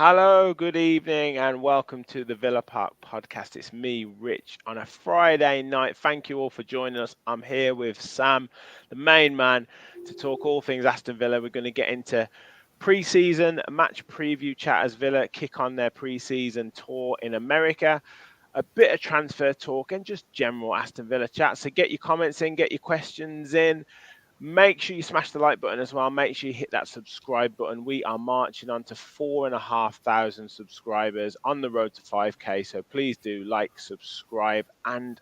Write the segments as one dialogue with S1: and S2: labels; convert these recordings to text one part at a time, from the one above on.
S1: Hello, good evening, and welcome to the Villa Park podcast. It's me, Rich, on a Friday night. Thank you all for joining us. I'm here with Sam, the main man, to talk all things Aston Villa. We're going to get into pre-season match preview chat as Villa kick on their pre-season tour in America. A bit of transfer talk and just general Aston Villa chat. So get your comments in, get your questions in. Make sure you smash the like button as well. Make sure you hit that subscribe button. We are marching on to 4,500 subscribers on the road to 5K. So please do like, subscribe, and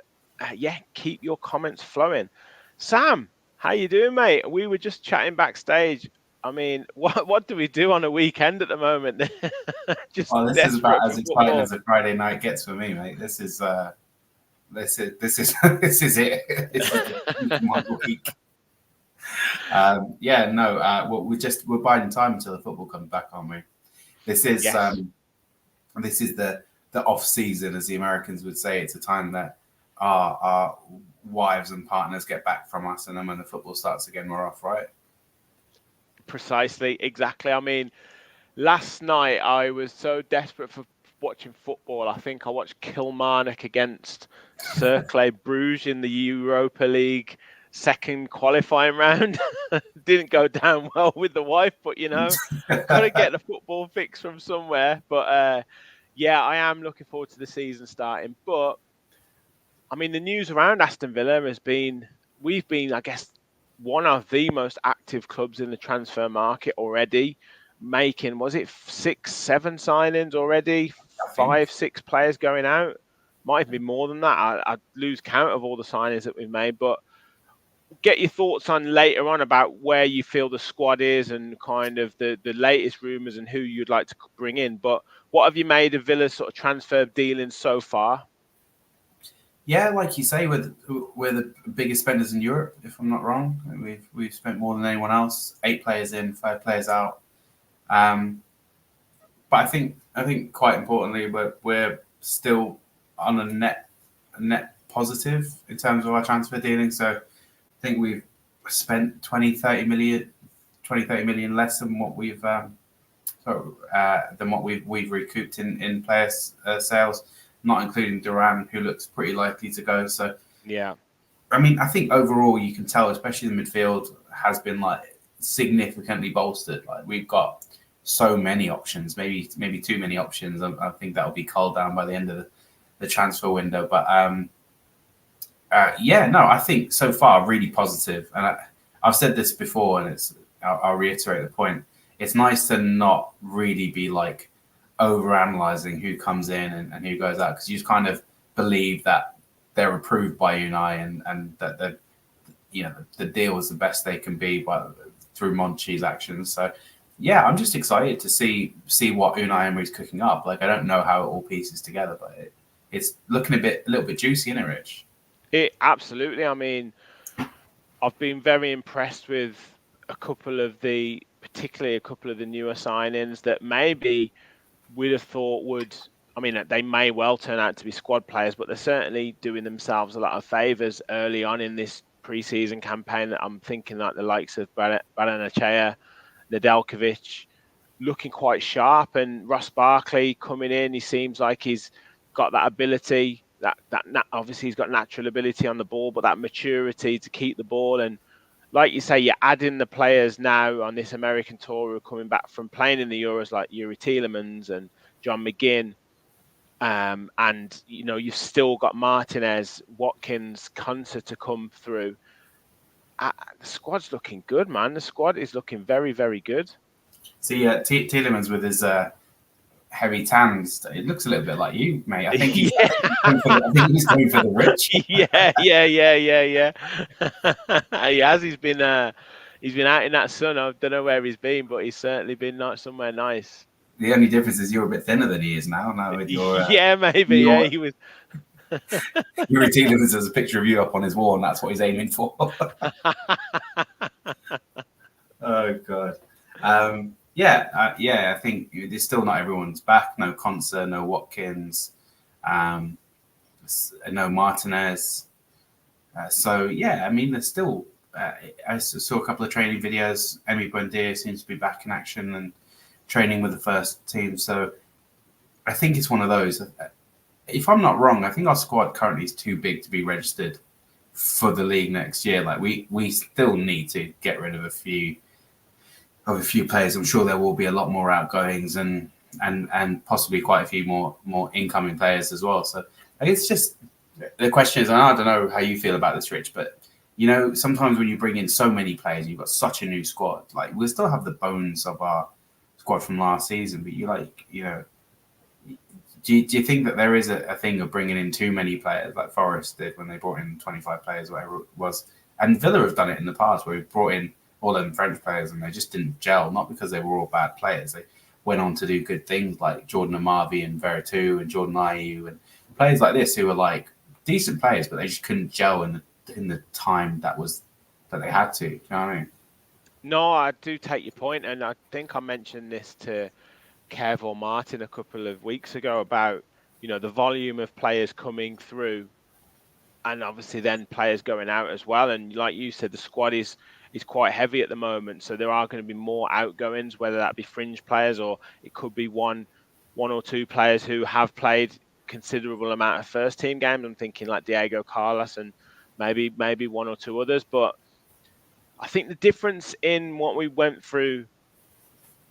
S1: keep your comments flowing. Sam, how you doing, mate? We were just chatting backstage. I mean, what do we do on a weekend at the moment? Just
S2: Well, this is
S1: desperate
S2: about
S1: for
S2: as exciting
S1: football.
S2: as a Friday night gets for me, mate. This is this is this is it. This is my week. We're biding time until the football comes back, aren't we? This is
S1: Yes.
S2: this is the off season, as the Americans would say. It's a time that our wives and partners get back from us, and then when the football starts again, we're off, right?
S1: Precisely, exactly. I mean, last night I was so desperate for watching football. I think I watched Kilmarnock against Cercle Bruges in the Europa League second qualifying round. Didn't go down well with the wife, but got to get the football fix from somewhere. But I am looking forward to the season starting. But I mean, the news around Aston Villa we've been, I guess, one of the most active clubs in the transfer market already, making, was it 6, 7 signings already?
S2: I think.
S1: 5, 6 players going out. Might even be more than that. I'd lose count of all the signings that we've made. But get your thoughts on later on about where you feel the squad is and kind of the latest rumours and who you'd like to bring in. But what have you made of Villa's sort of transfer dealings so far?
S2: Yeah, like you say, we're the biggest spenders in Europe, if I'm not wrong. We've spent more than anyone else. 8 players in, 5 players out. But I think quite importantly, we're still on a net positive in terms of our transfer dealing. So I think we've spent 20, 30 million less than what we've recouped in player sales, not including Duran, who looks pretty likely to go. So
S1: Yeah.
S2: I mean, I think overall you can tell, especially the midfield has been like significantly bolstered. Like we've got so many options, maybe too many options. I think that'll be culled down by the end of the transfer window. But I think so far really positive. And I've said this before, and I'll reiterate the point. It's nice to not really be like over analyzing who comes in and who goes out, because you just kind of believe that they're approved by Unai and that the deal is the best they can be through Monchi's actions. So yeah, I'm just excited to see what Unai Emery's cooking up. Like I don't know how it all pieces together, but it's looking a little bit juicy, isn't it, Rich?
S1: It absolutely. I mean, I've been very impressed with particularly a couple of the newer signings that maybe we'd have thought would. I mean, they may well turn out to be squad players, but they're certainly doing themselves a lot of favours early on in this pre-season campaign. That I'm thinking like the likes of Baranachea, Nedeljkovic, looking quite sharp, and Ross Barkley coming in. He seems like he's got that ability. Obviously he's got natural ability on the ball, but that maturity to keep the ball. And like you say, you're adding the players now on this American tour who are coming back from playing in the Euros, like Yuri Tielemans and John McGinn. And you've still got Martinez, Watkins, Konsa to come through. The squad's looking good, man. The squad is looking very, very good.
S2: See, Tielemans with his heavy tans, it looks a little bit like you, mate. I think he's going for the rich.
S1: Yeah. He has. He's been out in that sun. I don't know where he's been, but he's certainly been somewhere nice.
S2: The only difference is you're a bit thinner than he is now. Now with your
S1: yeah, maybe. Yeah, he was.
S2: Yuri Tielemans has a picture of you up on his wall, and that's what he's aiming for. Oh god. I think there's still not everyone's back. No Konsa, no Watkins, no Martinez. I mean, there's still. I saw a couple of training videos. Emi Buendia seems to be back in action, and training with the first team. So I think it's one of those. If I'm not wrong, I think our squad currently is too big to be registered for the league next year. Like we still need to get rid of a few players. I'm sure there will be a lot more outgoings and possibly quite a few more incoming players as well. So it's just the question is, and I don't know how you feel about this, Rich, but sometimes when you bring in so many players, you've got such a new squad. Like we'll still have the bones of our squad from last season, but do you think that there is a thing of bringing in too many players like Forest did when they brought in 25 players, whatever it was? And Villa have done it in the past where we've brought in all them French players and they just didn't gel, not because they were all bad players. They went on to do good things like Jordan Amavi and Veretout and Jordan Ayew and players like this who were like decent players, but they just couldn't gel in the time that they had to. You know what I mean?
S1: No, I do take your point, and I think I mentioned this to Kev or Martin a couple of weeks ago about the volume of players coming through, and obviously then players going out as well. And like you said, the squad is quite heavy at the moment, so there are going to be more outgoings, whether that be fringe players or it could be one or two players who have played considerable amount of first team games. I'm thinking like Diego Carlos and maybe one or two others. But I think the difference in what we went through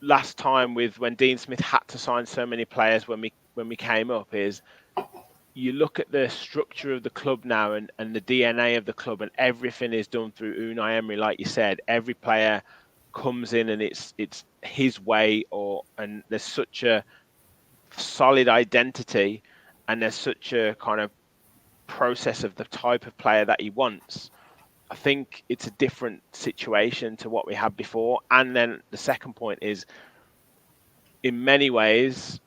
S1: last time with when Dean Smith had to sign so many players when we came up is you look at the structure of the club now and the DNA of the club, and everything is done through Unai Emery. Like you said, every player comes in and it's his way, and there's such a solid identity and there's such a kind of process of the type of player that he wants. I think it's a different situation to what we had before. And then the second point is, in many ways,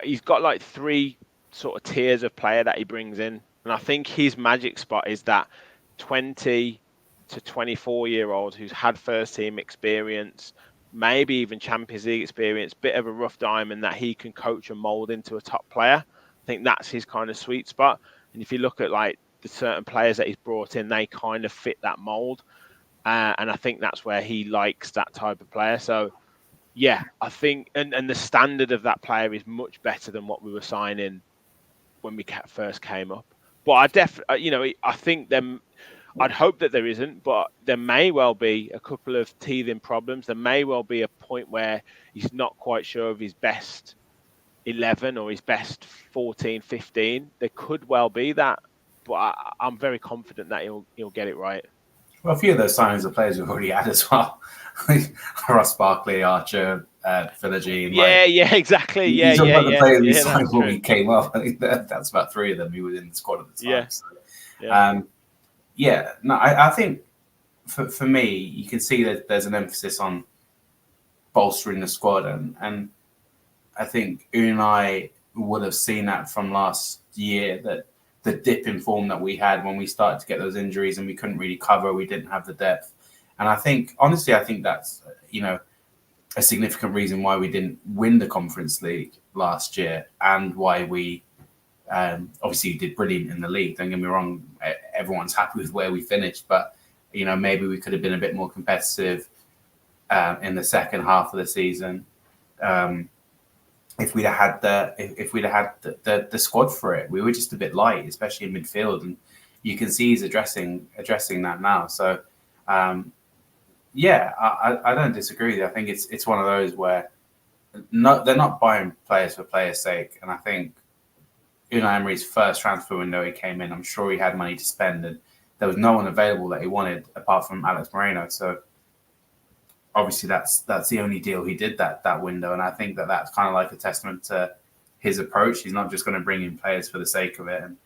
S1: he's got like three sort of tiers of player that he brings in. And I think his magic spot is that 20 to 24-year-old who's had first team experience, maybe even Champions League experience, bit of a rough diamond that he can coach and mold into a top player. I think that's his kind of sweet spot. And if you look at like the certain players that he's brought in, they kind of fit that mold. And I think that's where he likes that type of player. So, yeah, I think, and the standard of that player is much better than what we were signing when we first came up. But I definitely, I think I'd hope that there isn't, but there may well be a couple of teething problems. There may well be a point where he's not quite sure of his best 11 or his best 14, 15. There could well be that, but I'm very confident that he'll get it right.
S2: Well, a few of those signings are players we've already had as well. Ross Barkley, Archer, Philogene.
S1: Yeah, exactly.
S2: You talk about the players we signed when we
S1: true.
S2: came up. I think that's about three of them who were in the squad at the time.
S1: Yeah.
S2: So, no, I think for me, you can see that there's an emphasis on bolstering the squad, and I think Unai would have seen that from last year, that the dip in form that we had when we started to get those injuries and we couldn't really cover, we didn't have the depth. And I think that's, a significant reason why we didn't win the Conference League last year, and why we obviously did brilliant in the league. Don't get me wrong, everyone's happy with where we finished, but maybe we could have been a bit more competitive in the second half of the season if we'd have had the squad for it. We were just a bit light, especially in midfield, and you can see he's addressing that now. So I don't disagree. I think it's one of those where they're not buying players for players' sake, and I think Unai Emery's first transfer window, he came in, I'm sure he had money to spend, and there was no one available that he wanted apart from Alex Moreno. So obviously that's the only deal he did that window, and I think that's kind of like a testament to his approach. He's not just going to bring in players for the sake of it, and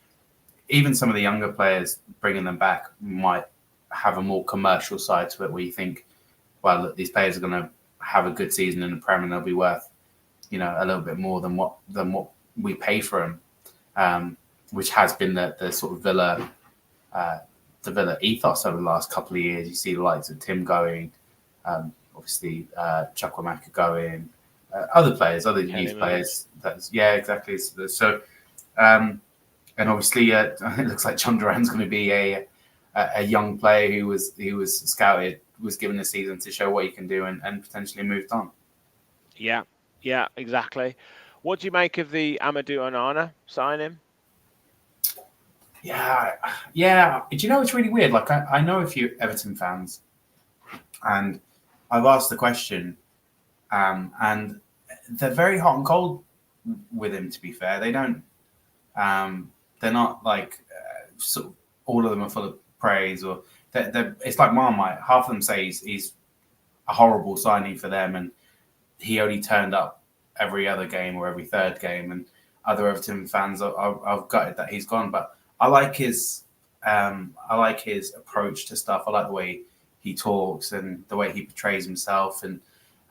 S2: even some of the younger players, bringing them back might have a more commercial side to it, where you think, well, look, these players are going to have a good season in the Prem and they'll be worth, a little bit more than what we pay for them, which has been the sort of Villa ethos over the last couple of years. You see the likes of Tim going, obviously Chukwuemeka going, other players, other youth players. Exactly. So, and obviously it looks like John Duran's going to be a young player who was scouted, was given a season to show what he can do, and potentially moved on.
S1: Yeah, Yeah, exactly. What do you make of the Amadou Onana signing?
S2: Yeah, yeah. Do you know it's really weird? Like I know a few Everton fans, and I've asked the question, and they're very hot and cold with him. To be fair, they don't. They're not like sort of all of them are full of praise, or it's like Marmite. Half of them say he's a horrible signing for them, and he only turned up every other game or every third game, and other Everton fans are gutted that he's gone. But I like his approach to stuff. I like the way he talks and the way he portrays himself, and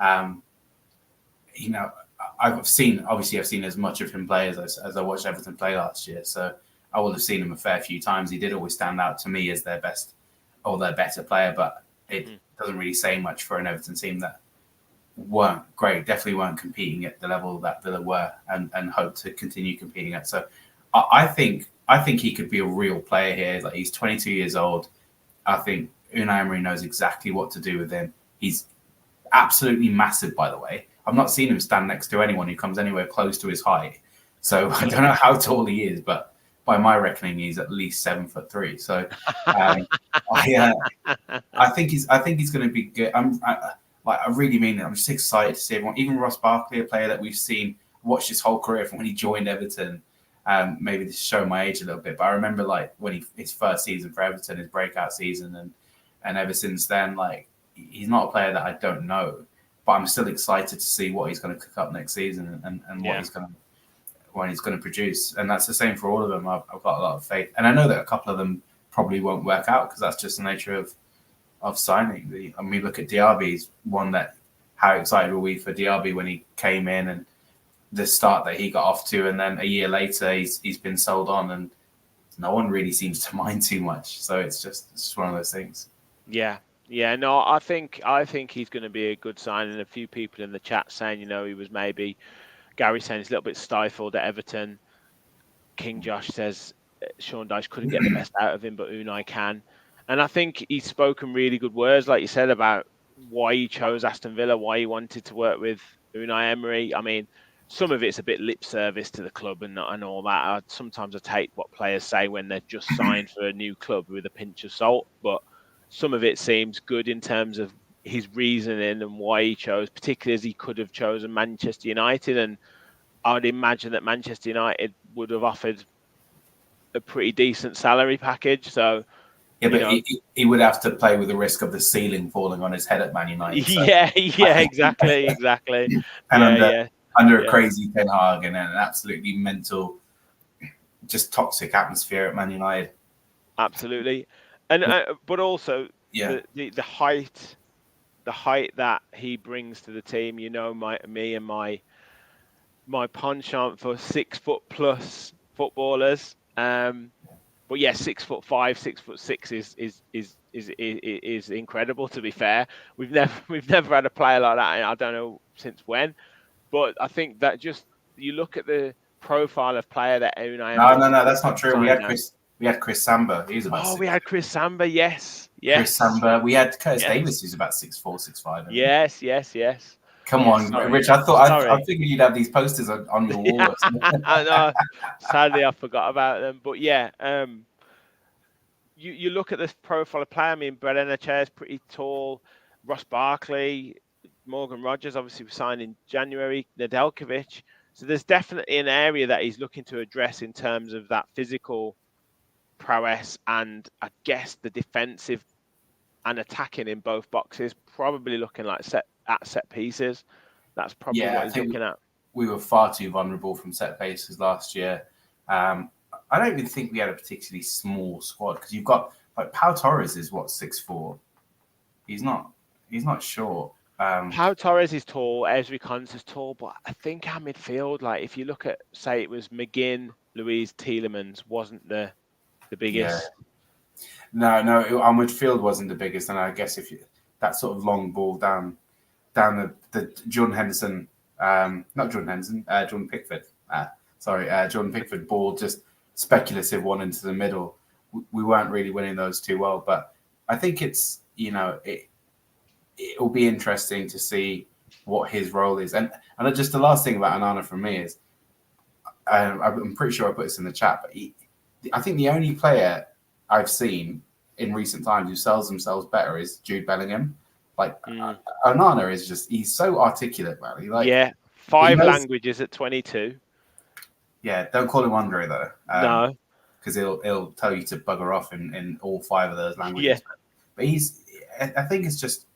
S2: um, you know, I've seen as much of him play as I watched Everton play last year, so I will have seen him a fair few times. He did always stand out to me as their best or their better player, but it doesn't really say much for an Everton team that weren't great, definitely weren't competing at the level that Villa were, and hope to continue competing at. So I think he could be a real player here. Like, he's 22 years old. I think Unai Emery knows exactly what to do with him. He's absolutely massive, by the way. I've not seen him stand next to anyone who comes anywhere close to his height. So I don't know how tall he is, but by my reckoning, he's at least 7'3". So I think he's going to be good. I really mean it. I'm just excited to see everyone. Even Ross Barkley, a player that we've seen, watched his whole career from when he joined Everton. Maybe this is showing my age a little bit, but I remember like when his first season for Everton, his breakout season, and ever since then, like, he's not a player that I don't know, but I'm still excited to see what he's going to cook up next season and what he's going to produce. And that's the same for all of them. I've got a lot of faith, and I know that a couple of them probably won't work out because that's just the nature of signing. I mean, look at Diaby's one that. How excited were we for Diaby when he came in and the start that he got off to, and then a year later he's been sold on, and no one really seems to mind too much. So it's just one of those things.
S1: Yeah. Yeah, no, I think he's going to be a good sign. And a few people in the chat saying, he was maybe, Gary saying he's a little bit stifled at Everton. King Josh says Sean Dyche couldn't get the best out of him, but Unai can. And I think he's spoken really good words, like you said, about why he chose Aston Villa, why he wanted to work with Unai Emery. I mean, some of it's a bit lip service to the club and all that. Sometimes I take what players say when they're just signed for a new club with a pinch of salt, but some of it seems good in terms of his reasoning and why he chose, particularly as he could have chosen Manchester United. And I would imagine that Manchester United would have offered a pretty decent salary package. So,
S2: yeah, but he would have to play with the risk of the ceiling falling on his head at Man United. So
S1: yeah, exactly.
S2: And under a crazy Ten Hag and an absolutely mental, just toxic atmosphere at Man United.
S1: Absolutely. And but also the height that he brings to the team. Me and my penchant for 6 foot plus footballers. But yeah, 6'5", 6'6" is incredible. To be fair, we've never had a player like that. I don't know since when, but I think that just you look at the profile of player that Unai.
S2: No, that's not true. We had Chris Samba. He was about.
S1: We had Chris Samba. Yes.
S2: Chris Samba. We had Curtis Davis, who's about 6'4", 6'5".
S1: Yes.
S2: Come on, sorry. Rich. I figured you'd have these posters on your wall.
S1: I know. Sadly, I forgot about them. But yeah, you look at this profile of player. I mean, Brennan Chair is pretty tall. Ross Barkley, Morgan Rogers, obviously signed in January. Nedeljkovic. So there's definitely an area that he's looking to address in terms of that physical prowess, and I guess the defensive and attacking in both boxes. Probably looking like set pieces. That's probably what he's looking at.
S2: We were far too vulnerable from set pieces last year. I don't even think we had a particularly small squad, because you've got like Pau Torres is 6'4". He's not short.
S1: Pau Torres is tall. Ezri Konsa is tall, but I think our midfield, like if you look at, say it was McGinn, Luiz, Tielemans, wasn't the biggest.
S2: Yeah. No, our midfield wasn't the biggest, and I guess if that sort of long ball down the Jordan Henderson, not Jordan Henderson, Jordan Pickford. Jordan Pickford ball, just speculative one into the middle. We weren't really winning those too well, but I think it's it will be interesting to see what his role is. And just the last thing about Onana from me is, I'm pretty sure I put this in the chat, but I think the only player I've seen in recent times who sells themselves better is Jude Bellingham. Like Onana is he's so articulate, man. He
S1: 5 languages at 22.
S2: Yeah, don't call him Andre though.
S1: No.
S2: Because he'll tell you to bugger off in all 5 of those languages.
S1: Yeah.
S2: But I think it's just,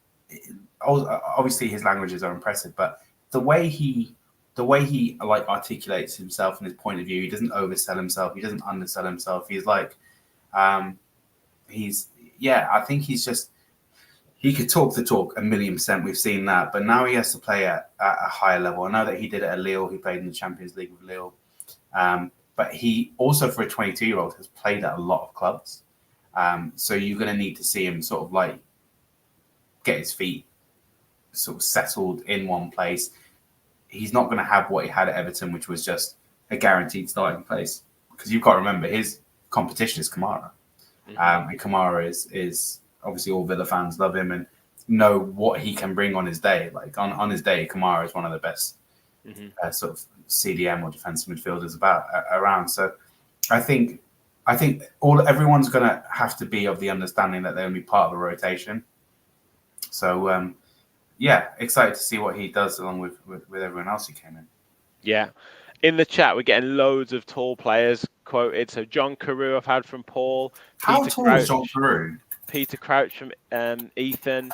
S2: obviously his languages are impressive, but the way he like articulates himself and his point of view, he doesn't oversell himself, he doesn't undersell himself. He's like, I think he could talk the talk 1,000,000%. We've seen that, but now he has to play at a higher level. I know that he did it at Lille. He played in the Champions League with Lille. But he also, for a 22-year-old, has played at a lot of clubs. So you're going to need to see him sort of like get his feet sort of settled in one place. He's not going to have what he had at Everton, which was just a guaranteed starting place. Because you've got to remember, his competition is Kamara. And Kamara is obviously, all Villa fans love him and know what he can bring on his day. Like on his day, Kamara is one of the best sort of CDM or defensive midfielders around. So I think everyone's going to have to be of the understanding that they're going to be part of a rotation. So excited to see what he does along with everyone else who came in.
S1: Yeah. In the chat, we're getting loads of tall players quoted. So John Carew I've had from Paul.
S2: How tall is John Carew?
S1: Peter Crouch from Ethan.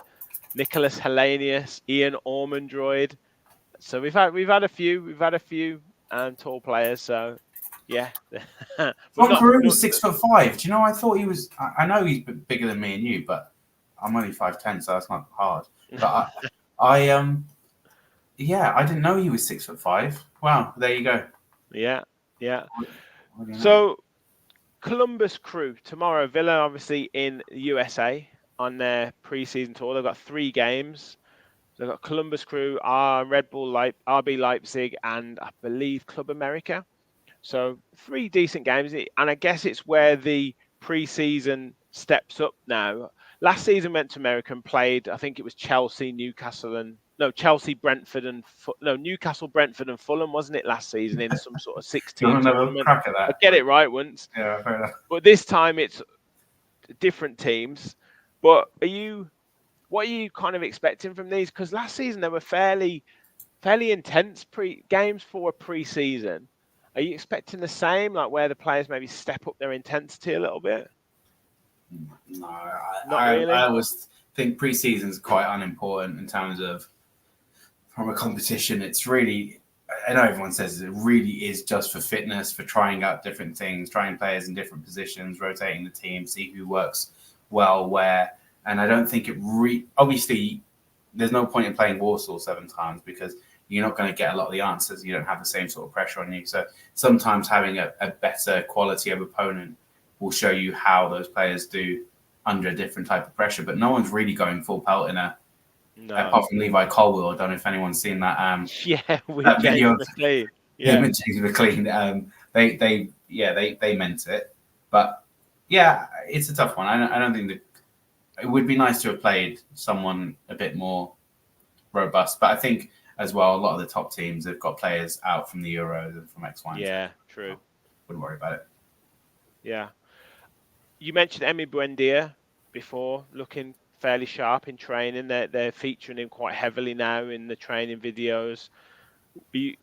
S1: Nicholas Hellenius. Ian Ormondroyd. So we've had a few tall players. So yeah.
S2: John Carew was 6'5". Do you know? I thought he was. I know he's bigger than me and you, but I'm only 5'10", so that's not hard. But I didn't know he was 6'5". Wow, there you go.
S1: Yeah. So Columbus Crew tomorrow. Villa obviously in the USA on their pre-season tour. They've got 3 games. They've got Columbus Crew, Red Bull, RB Leipzig, and I believe Club America. So 3 decent games, and I guess it's where the pre-season steps up now. Last season went to America and played. I think it was Chelsea, Brentford, and Newcastle, Brentford, and Fulham, wasn't it last season in some sort of 16 tournament?
S2: Crack at that.
S1: I get it right once.
S2: Yeah, fair enough.
S1: But this time it's different teams. But what are you kind of expecting from these? Because last season they were fairly intense games for a pre-season. Are you expecting the same, like where the players maybe step up their intensity a little bit?
S2: No,
S1: Not really.
S2: I always think pre-season is quite unimportant in terms of from a competition. It's really, I know everyone says it really is just for fitness, for trying out different things, trying players in different positions, rotating the team, see who works well where. And I don't think it obviously there's no point in playing Warsaw 7 times because you're not going to get a lot of the answers. You don't have the same sort of pressure on you. So sometimes having a better quality of opponent will show you how those players do under a different type of pressure. But no one's really going full pelt apart from Levi Colwill. I don't know if anyone's seen that.
S1: With
S2: that
S1: James
S2: video
S1: McLean.
S2: Him and James McLean. They meant it. But yeah, it's a tough one. I don't think it would be nice to have played someone a bit more robust. But I think as well, a lot of the top teams have got players out from the Euros and from X, Y, and Z.
S1: Yeah, true.
S2: Wouldn't worry about it.
S1: Yeah. You mentioned Emi Buendia before, looking fairly sharp in training. They're featuring him quite heavily now in the training videos. We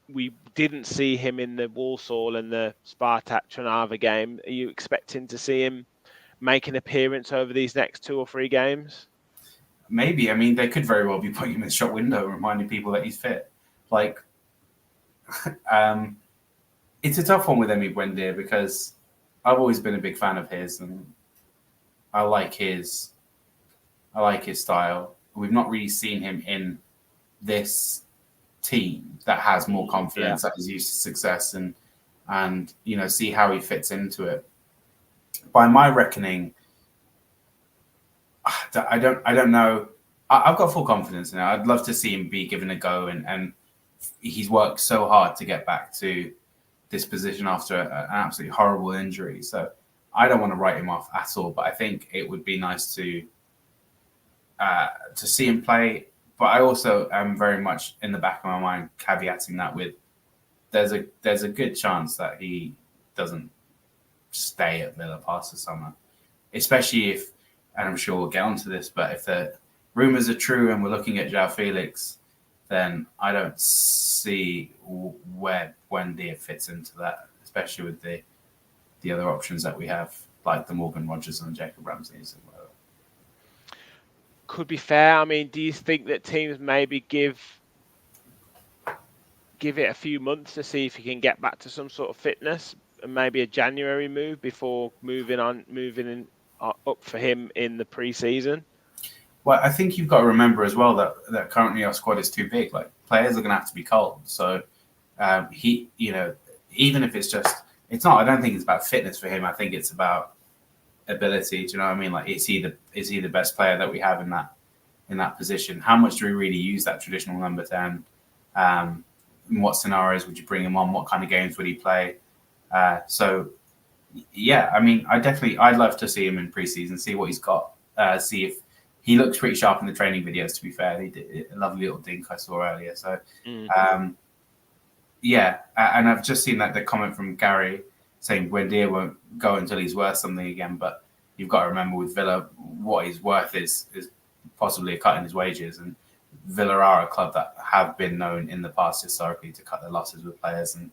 S1: didn't see him in the Walsall and the Spartak Trnava game. Are you expecting to see him make an appearance over these next 2 or 3 games?
S2: Maybe. I mean, they could very well be putting him in the shop window, reminding people that he's fit. Like, it's a tough one with Emi Buendia because I've always been a big fan of his, and I like his style. We've not really seen him in this team that has more confidence, that is used to success, and see how he fits into it. By my reckoning, I don't know. I've got full confidence in it. I'd love to see him be given a go, and he's worked so hard to get back to this position after an absolutely horrible injury. So I don't want to write him off at all, but I think it would be nice to see him play. but I also am very much in the back of my mind caveating that with there's a good chance that he doesn't stay at Villa past the summer, especially if, and I'm sure we'll get onto this, but if the rumours are true and we're looking at João Felix, then I don't see where Buendia fits into that, especially with the other options that we have, like the Morgan Rogers and Jacob Ramsey's and whatever.
S1: Could be fair. I mean, do you think that teams maybe give it a few months to see if he can get back to some sort of fitness, and maybe a January move before moving up for him in the pre-season?
S2: Well, I think you've got to remember as well that currently our squad is too big. Like, players are going to have to be cold. So he, even if it's not. I don't think it's about fitness for him. I think it's about ability. Do you know what I mean? Like, is he the best player that we have in that position? How much do we really use that traditional number 10? In what scenarios would you bring him on? What kind of games would he play? So, yeah, I mean, I'd love to see him in preseason, see what he's got, see if he looks pretty sharp in the training videos. To be fair, he did a lovely little dink I saw earlier. So, yeah, and I've just seen the comment from Gary saying Buendia won't go until he's worth something again. But you've got to remember with Villa, what he's worth is possibly a cut in his wages, and Villa are a club that have been known in the past historically to cut their losses with players, and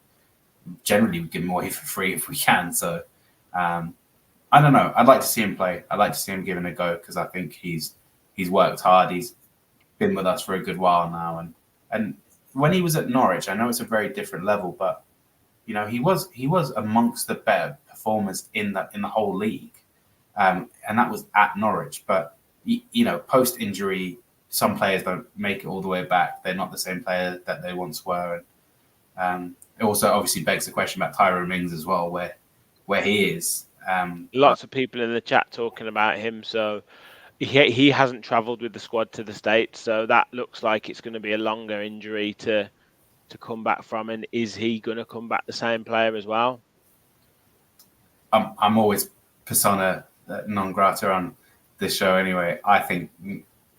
S2: generally we give them away for free if we can. So I don't know. I'd like to see him play. I'd like to see him giving a go because I think he's worked hard. He's been with us for a good while now, and when he was at Norwich, I know it's a very different level, but he was amongst the better performers in the whole league, and that was at Norwich. But post injury, some players don't make it all the way back. They're not the same player that they once were. And it also obviously begs the question about Tyrone Mings as well, where he is.
S1: Lots of people in the chat talking about him. So he hasn't travelled with the squad to the States. So that looks like it's going to be a longer injury to come back from. And is he going to come back the same player as well?
S2: I'm always persona non grata on this show anyway. I think,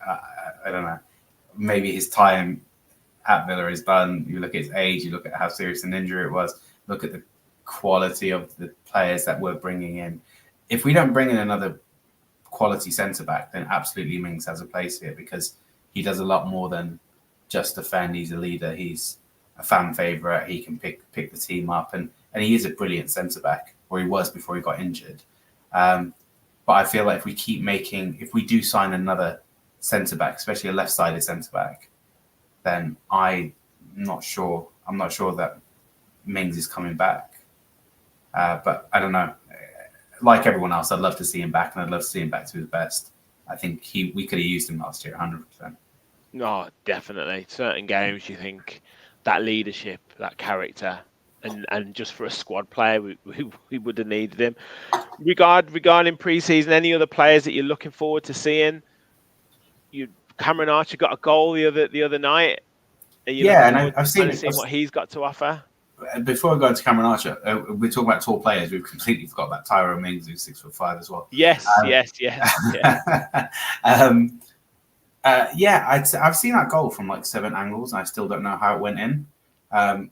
S2: I don't know, maybe his time at Villa is done. You look at his age, you look at how serious an injury it was, look at the quality of the players that we're bringing in. If we don't bring in another quality centre-back, then absolutely Mings has a place here because he does a lot more than just defend. He's a leader. He's a fan favourite. He can pick the team up, and he is a brilliant centre-back, or he was before he got injured. But I feel like if we do sign another centre-back, especially a left-sided centre-back, then I'm not sure that Mings is coming back. But I don't know. Like everyone else, I'd love to see him back, and I'd love to see him back to his best. I think we could have used him last year, 100%.
S1: No, definitely. Certain games, you think that leadership, that character, and just for a squad player, we would have needed him. Regarding pre-season, any other players that you're looking forward to seeing? Cameron Archer got a goal the other night.
S2: Yeah, and I've seen
S1: what he's got to offer.
S2: Before I go into Cameron Archer, we're talking about tall players. We've completely forgot about Tyrone Mings, who's 6'5" as well.
S1: Yes.
S2: I've seen that goal from like 7 angles, and I still don't know how it went in. I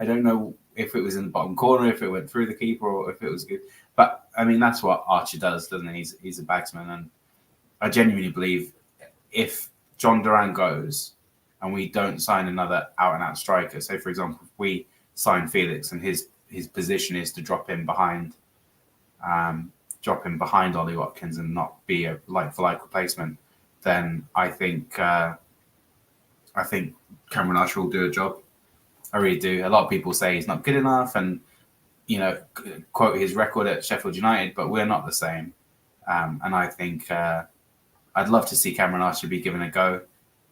S2: don't know if it was in the bottom corner, if it went through the keeper, or if it was good. But I mean, that's what Archer does, doesn't he? He's a bagsman, and I genuinely believe if John Duran goes and we don't sign another out-and-out striker, say, for example, if we sign Felix and his position is to drop him behind Ollie Watkins and not be a like-for-like replacement, then I think Cameron Archer will do a job. I really do. A lot of people say he's not good enough and, quote his record at Sheffield United, but we're not the same. And I think I'd love to see Cameron Archer be given a go.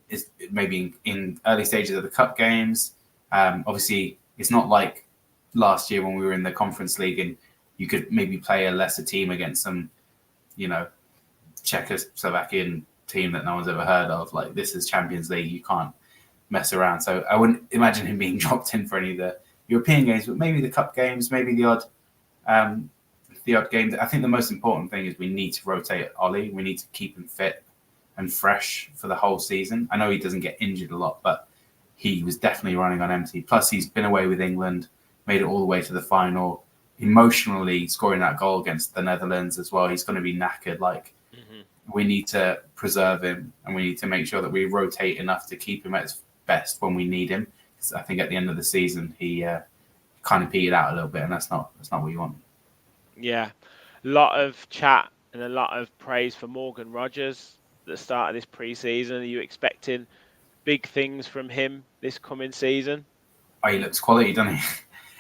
S2: It's maybe in early stages of the cup games. Obviously, it's not like last year when we were in the Conference League and you could maybe play a lesser team against some, Czechoslovakian team that no one's ever heard of. Like, this is Champions League. You can't mess around. So I wouldn't imagine him being dropped in for any of the European games, but maybe the cup games, maybe the odd game. I think the most important thing is we need to rotate Ollie. We need to keep him fit. and fresh for the whole season. I know he doesn't get injured a lot, but he was definitely running on empty. Plus, he's been away with England, made it all the way to the final. Emotionally scoring that goal against the Netherlands as well, he's going to be knackered. Like, we need to preserve him, and we need to make sure that we rotate enough to keep him at his best when we need him. Because I think at the end of the season, he kind of petered out a little bit, and that's not what you want.
S1: Yeah, a lot of chat and a lot of praise for Morgan Rogers at the start of this pre-season. Are you expecting big things from him this coming season?
S2: Oh, he looks quality, doesn't he?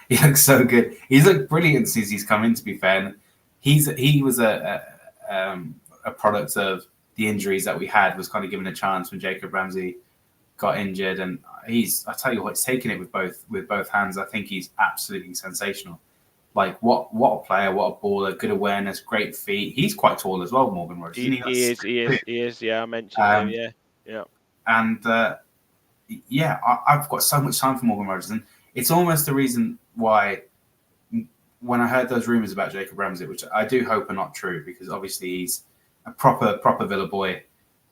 S2: He looks so good. He's looked brilliant since he's come in, to be fair. And he was a product of the injuries that we had, was kind of given a chance when Jacob Ramsey got injured. And I tell you what, he's taking it with both hands. I think he's absolutely sensational. Like, what a player, what a baller, good awareness, great feet. He's quite tall as well, Morgan Rogers.
S1: He is. Yeah, I mentioned him. Yeah.
S2: And I've got so much time for Morgan Rogers, and it's almost the reason why when I heard those rumours about Jacob Ramsey, which I do hope are not true, because obviously he's a proper Villa boy,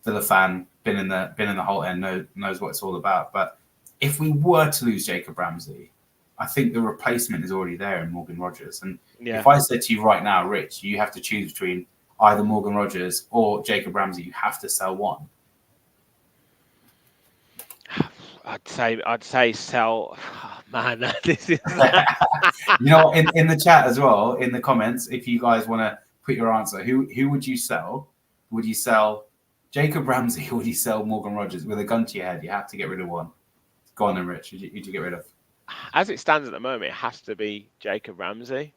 S2: Villa fan, been in the whole end, knows what it's all about. But if we were to lose Jacob Ramsey, I think the replacement is already there in Morgan Rogers. And if I said to you right now, Rich, you have to choose between either Morgan Rogers or Jacob Ramsey, you have to sell one.
S1: I'd say sell. Oh, man, this is.
S2: You know, in the chat as well, in the comments, if you guys want to put your answer, who would you sell? Would you sell Jacob Ramsey or would you sell Morgan Rogers? With a gun to your head, you have to get rid of one. Go on then, Rich. Who'd you get rid of?
S1: As it stands at the moment, it has to be Jacob Ramsey.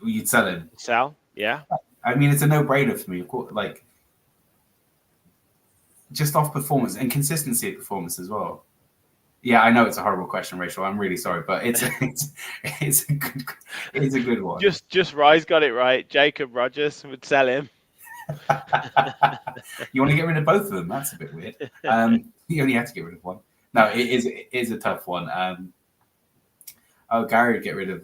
S2: You'd sell him?
S1: Sell, yeah.
S2: I mean, it's a no-brainer for me. Of course, like, just off performance and consistency of performance as well. Yeah, I know it's a horrible question, Rachel. I'm really sorry, but it's a good one.
S1: Just Rise got it right. Jacob Rogers would sell him.
S2: You want to get rid of both of them? That's a bit weird. You only have to get rid of one. No, it is a tough one. Gary would get rid of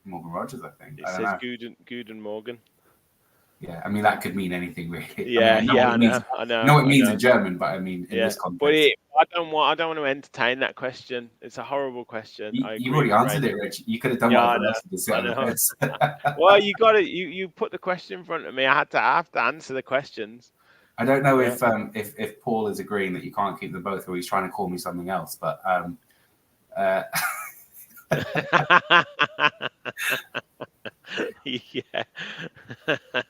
S2: Morgan Rogers, I think.
S1: It says Guden Morgan.
S2: Yeah, I mean that could mean anything really.
S1: Yeah,
S2: I know it means in German, but I mean in this context.
S1: But I don't want to entertain that question. It's a horrible question.
S2: You already answered it, Rich. You could have done what the rest of the
S1: Well, you got it. You put the question in front of me. I have to answer the questions.
S2: I don't know if Paul is agreeing that you can't keep them both, or he's trying to call me something else. But
S1: yeah,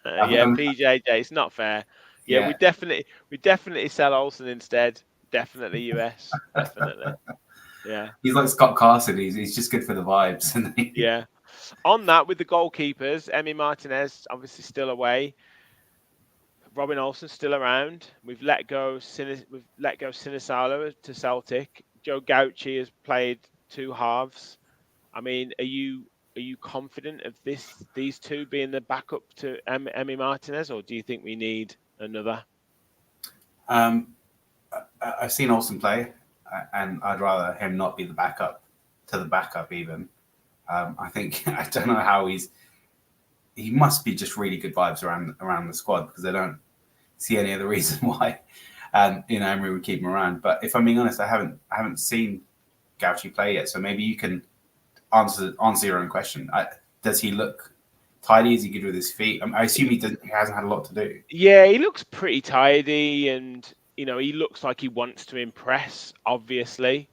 S1: PJJ, it's not fair. Yeah, we definitely sell Olsen instead. Definitely US. Definitely. Yeah.
S2: He's like Scott Carson. He's just good for the vibes.
S1: Yeah. On that, with the goalkeepers, Emi Martinez obviously still away. Robin Olsen still around. We've let go Sinisalo to Celtic. Joe Gauci has played two halves. I mean, are you confident of these two being the backup to Emi Martinez, or do you think we need another?
S2: I've seen Olsen play, and I'd rather him not be the backup to the backup even. I think I don't know how he must be just really good vibes around the squad, because I don't see any other reason why Emery would keep him around. But if I'm being honest, I haven't seen Gauci play yet, so maybe you can answer your own question. Does he look tidy? Is he good with his feet? I assume he hasn't had a lot to do.
S1: Yeah, he looks pretty tidy, and he looks like he wants to impress, obviously.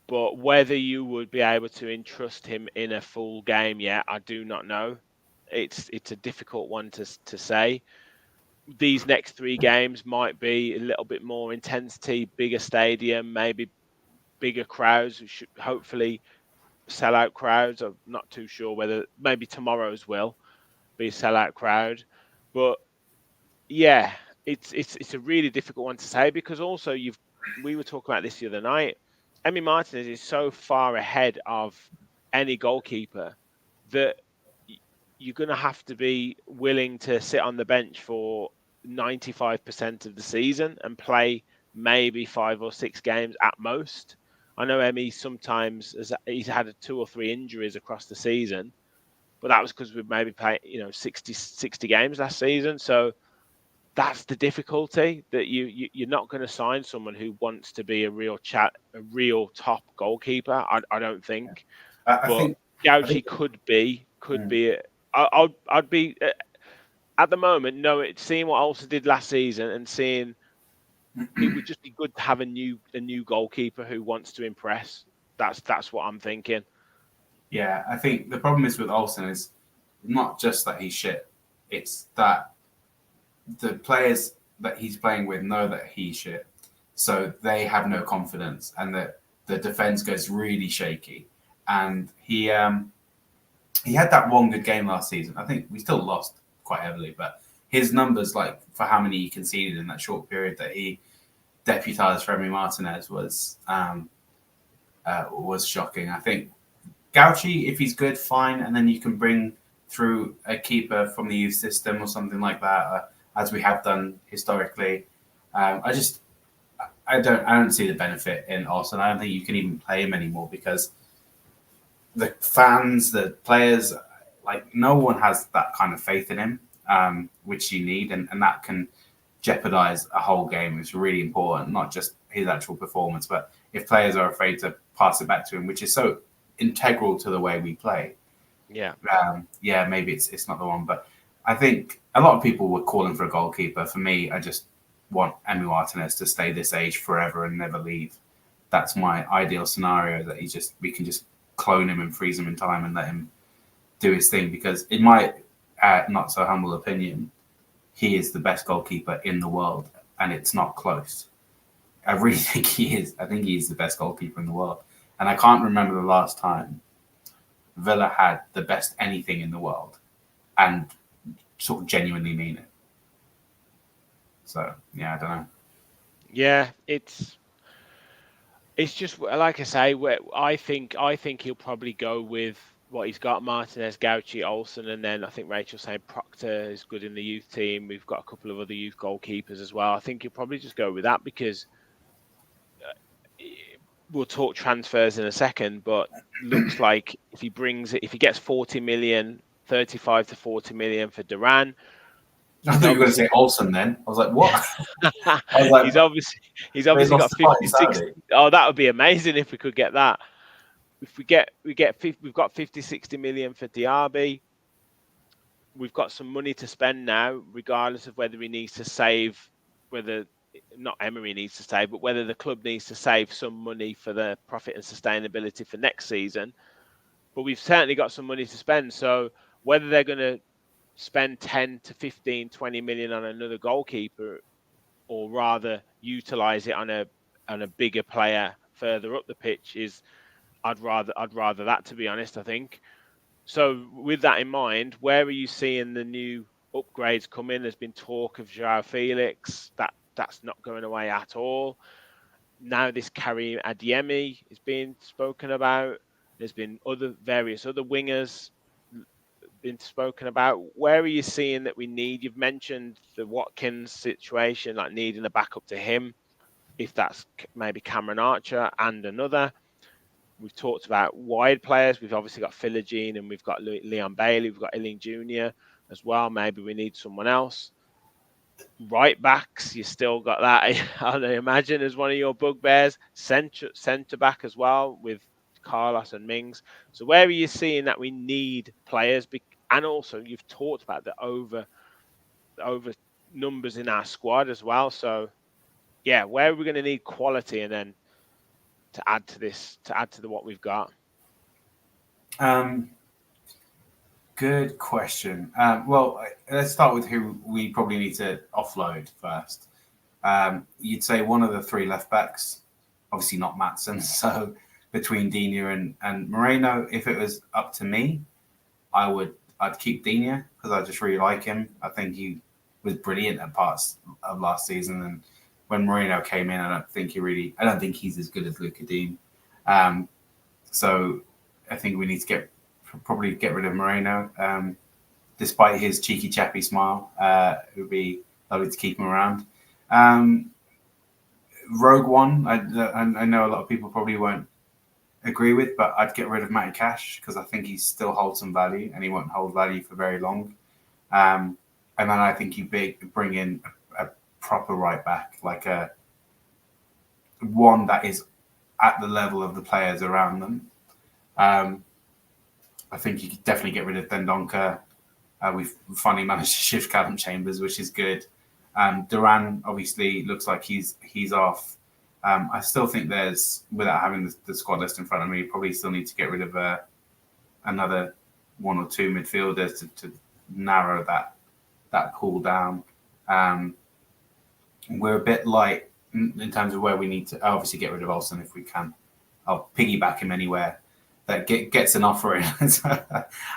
S1: But whether you would be able to entrust him in a full game yet, I do not know. It's a difficult one to say. These next three games might be a little bit more intensity, bigger stadium, maybe bigger crowds. Hopefully sellout crowds. I'm not too sure whether maybe tomorrow's will be a sellout crowd. But yeah, it's a really difficult one to say, because also we were talking about this the other night. Emi Martinez is so far ahead of any goalkeeper that you're going to have to be willing to sit on the bench for 95% of the season and play maybe 5 or 6 games at most. I know Emi sometimes he's had 2 or 3 injuries across the season, but that was because we maybe played 60 games last season. So that's the difficulty, that you're not going to sign someone who wants to be a real top goalkeeper. I don't think,
S2: I
S1: but
S2: think. I
S1: Gauchi
S2: think.
S1: could be.
S2: Mm,
S1: I'd be at the moment. No, seeing what Olsen did last season and seeing it would just be good to have a new goalkeeper who wants to impress. That's what I'm thinking.
S2: yeah, I think the problem is with Olsen is not just that he's shit; it's that the players that he's playing with know that he's shit, so they have no confidence, and the defense goes really shaky. And he had that one good game last season. I think we still lost quite heavily, but his numbers, like for how many he conceded in that short period that he deputized for Emi Martinez, was shocking. I think Gauchi, if he's good, fine, and then you can bring through a keeper from the youth system or something like that, as we have done historically. I don't see the benefit in Austin. I don't think you can even play him anymore because the fans, the players, like no one has that kind of faith in him, which you need, and that can jeopardize a whole game. It's really important, not just his actual performance, but if players are afraid to pass it back to him, which is so integral to the way we play.
S1: Yeah.
S2: Maybe it's not the one, but I think a lot of people were calling for a goalkeeper. For me, I just want Emi Martinez to stay this age forever and never leave. That's my ideal scenario, that we can just clone him and freeze him in time and let him do his thing, because in my not so humble opinion, he is the best goalkeeper in the world, and it's not close. I really think he is. I think he's the best goalkeeper in the world. And I can't remember the last time Villa had the best anything in the world and sort of genuinely mean it. So, yeah, I don't know.
S1: Yeah, it's just like I say. I think he'll probably go with what he's got: Martinez, Gauchi, Olsen, and then I think Rachel's saying Proctor is good in the youth team. We've got a couple of other youth goalkeepers as well. I think he'll probably just go with that because we'll talk transfers in a second. But looks like if he gets 40 million, 35 to 40 million for Duran.
S2: I thought you were going to say Olsen then. I was like, what? I was like,
S1: he's obviously got 56. Oh, that would be amazing if we could get that. If we've got 50, 60 million for Diaby. We've got some money to spend now, regardless of whether he needs to save, whether not Emery needs to save, but whether the club needs to save some money for the profit and sustainability for next season. But we've certainly got some money to spend. So whether they're going to spend 10 to 15, 20 million on another goalkeeper, or rather utilize it on a bigger player further up the pitch, I'd rather that, to be honest. I think so. With that in mind, where are you seeing the new upgrades come in? There's been talk of Joao Felix. That's not going away at all. Now this Karim Adeyemi is being spoken about. There's been various other wingers been spoken about. Where are you seeing that we need? You've mentioned the Watkins situation, like needing a backup to him, if that's maybe Cameron Archer and another. We've talked about wide players. We've obviously got Philogene and we've got Leon Bailey. We've got Illing Jr. as well. Maybe we need someone else. Right backs, you still got that, I imagine, as one of your bugbears. Centre back as well with Carlos and Mings. So where are you seeing that we need players? And also you've talked about the over numbers in our squad as well. So yeah, where are we going to need quality and then to add to what we've got?
S2: Good question. Well, let's start with who we probably need to offload first. You'd say one of the three left backs, obviously not Maatsen. So between Digne and Moreno, if it was up to me, I'd keep Digne because I just really like him. I think he was brilliant at parts of last season, and when Moreno came in, I don't think he's as good as Luka Dean. So I think we need to probably get rid of Moreno. Despite his cheeky chappy smile, it would be lovely to keep him around. Rogue One, I know a lot of people probably won't agree with, but I'd get rid of Matty Cash because I think he still holds some value and he won't hold value for very long. And then I think you bring in a proper right back, like one that is at the level of the players around them. I think you could definitely get rid of Dendoncker. We've finally managed to shift Callum Chambers, which is good. Duran obviously looks like he's off. I still think there's, without having the squad list in front of me, probably still need to get rid of another one or two midfielders to narrow that pool down. We're a bit light in terms of where we need to obviously get rid of Olsen if we can. I'll piggyback him anywhere that gets an offer in.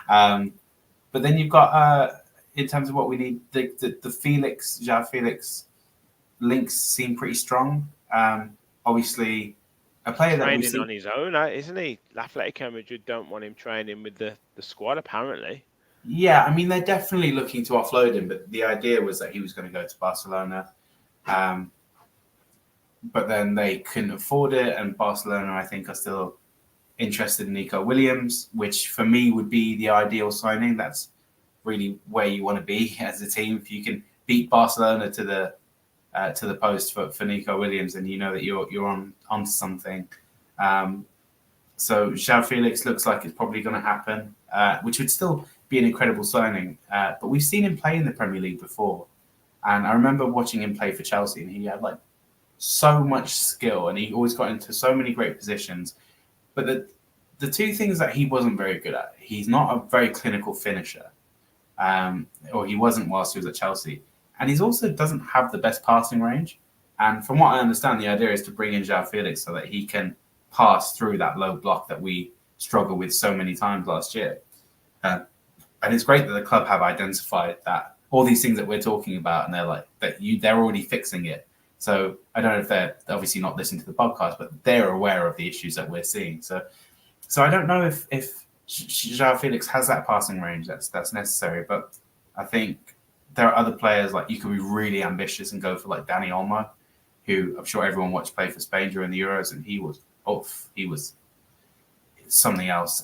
S2: But then you've got, in terms of what we need, the Felix, João Felix links seem pretty strong. Obviously, a player that
S1: training on his own, isn't he? Atletico Madrid don't want him training with the squad, apparently.
S2: Yeah, I mean, they're definitely looking to offload him, but the idea was that he was going to go to Barcelona. But then they couldn't afford it, and Barcelona, I think, are still interested in Nico Williams, which for me would be the ideal signing. That's really where you want to be as a team. If you can beat Barcelona to the post for Nico Williams, and you know that you're on something. So João Felix looks like it's probably going to happen, which would still be an incredible signing. But we've seen him play in the Premier League before, and I remember watching him play for Chelsea, and he had like so much skill, and he always got into so many great positions. But the two things that he wasn't very good at, he's not a very clinical finisher, or he wasn't whilst he was at Chelsea. And he also doesn't have the best passing range. And from what I understand, the idea is to bring in João Felix so that he can pass through that low block that we struggled with so many times last year. And it's great that the club have identified that all these things that we're talking about, and they're like they're already fixing it. So I don't know if they're obviously not listening to the podcast, but they're aware of the issues that we're seeing. So I don't know if João Felix has that passing range that's necessary, but I think there are other players, like you could be really ambitious and go for like Dani Olmo, who I'm sure everyone watched play for Spain during the Euros, and he was something else.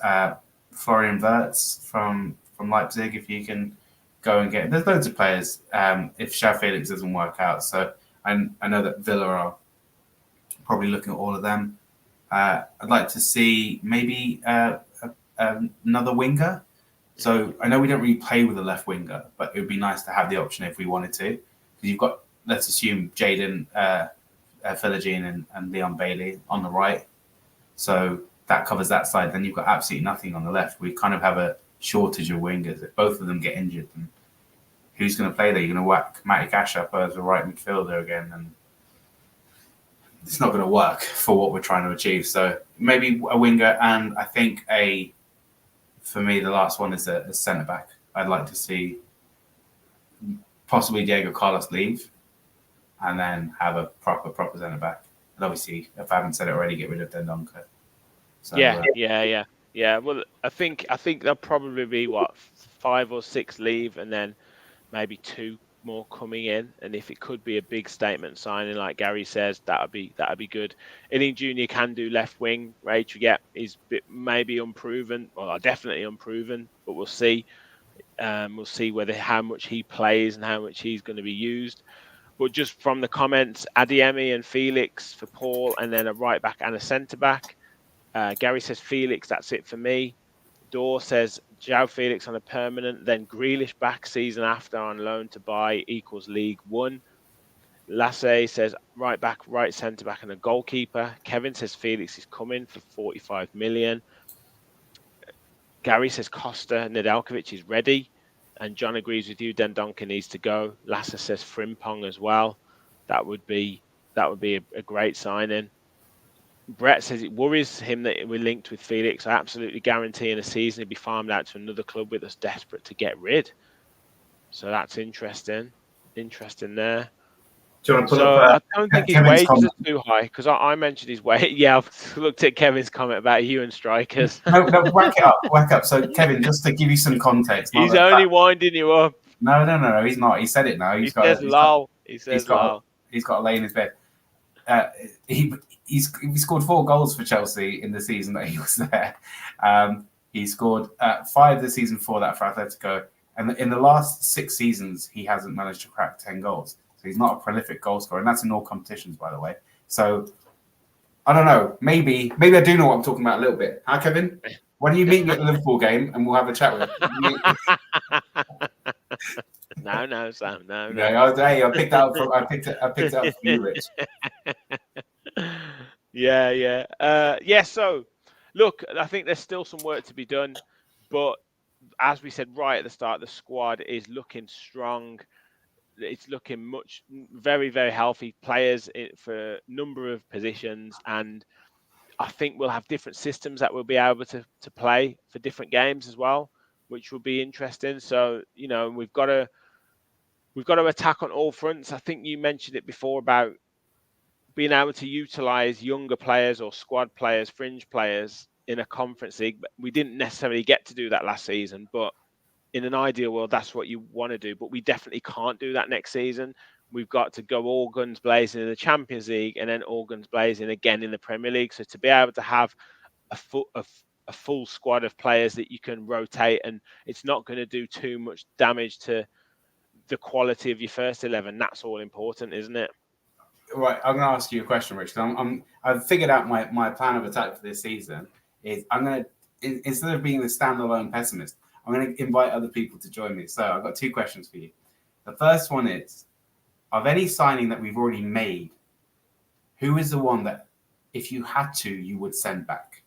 S2: Florian Wirtz from Leipzig, if you can go and get. There's loads of players if João Felix doesn't work out. So I know that Villa are probably looking at all of them. I'd like to see maybe another winger. So I know we don't really play with a left winger, but it would be nice to have the option if we wanted to. Because you've got, let's assume, Jadon Philogene and Leon Bailey on the right. So that covers that side. Then you've got absolutely nothing on the left. We kind of have a shortage of wingers. If both of them get injured, then who's going to play there? You're going to whack Matty Cash up as a right midfielder again, and it's not going to work for what we're trying to achieve. So maybe a winger, and I think for me, the last one is a centre-back. I'd like to see possibly Diego Carlos leave and then have a proper centre-back. And obviously, if I haven't said it already, get rid of Dendoncker. So,
S1: Yeah. Well, I think there'll probably be 5 or 6 leave, and then maybe 2 more coming in. And if it could be a big statement signing, like Gary says, that'd be good. Ealing Jr. can do left wing. Ray Treguet is maybe unproven, well, definitely unproven, but we'll see. We'll see how much he plays and how much he's going to be used. But just from the comments, Adiemi and Felix for Paul, and then a right back and a centre back. Gary says Felix, that's it for me. Dor says João Felix on a permanent, then Grealish back season after on loan to buy equals League One. Lasse says right back, right centre back, and a goalkeeper. Kevin says Felix is coming for 45 million. Gary says Costa Nedeljkovic is ready, and John agrees with you. Dendoncker needs to go. Lasse says Frimpong as well. That would be a great signing. Brett says it worries him that we're linked with Felix. I absolutely guarantee in a season he'd be farmed out to another club with us desperate to get rid. So that's interesting. Interesting there.
S2: Do you want to put up,
S1: I don't think his wages are too high, because I mentioned his wage. Yeah, I've looked at Kevin's comment about you and strikers.
S2: No, whack up. So Kevin, just to give you some context.
S1: He's only winding you up.
S2: No, he's not. He said it now. He says lol.
S1: He says lol.
S2: He's got a lay in his bed. he scored 4 goals for Chelsea in the season that he was there. He scored 5 the season before that for Atletico, and in the last 6 seasons he hasn't managed to crack 10 goals. So he's not a prolific goal scorer, and that's in all competitions, by the way. So I don't know. Maybe I do know what I'm talking about a little bit. Huh, Kevin? Why don't you meet me at the Liverpool game and we'll have a chat with you?
S1: No, Sam. No.
S2: Hey, I picked it up for you, Rich.
S1: Yeah. So, look, I think there's still some work to be done, but as we said right at the start, the squad is looking strong. It's looking very, very healthy players for a number of positions, and I think we'll have different systems that we'll be able to play for different games as well, which will be interesting. So, we've got to attack on all fronts. I think you mentioned it before about being able to utilize younger players or squad players, fringe players in a conference league. We didn't necessarily get to do that last season, but in an ideal world, that's what you want to do. But we definitely can't do that next season. We've got to go all guns blazing in the Champions League and then all guns blazing again in the Premier League. So to be able to have a full squad of players that you can rotate, and it's not going to do too much damage to the quality of your first 11. That's all important, isn't it?
S2: Right, I'm going to ask you a question, Rich. I've figured out my plan of attack for this season. Is I'm going to, instead of being the standalone pessimist, I'm going to invite other people to join me. So I've got 2 questions for you. The first one is, of any signing that we've already made, who is the one that, if you had to, you would send back?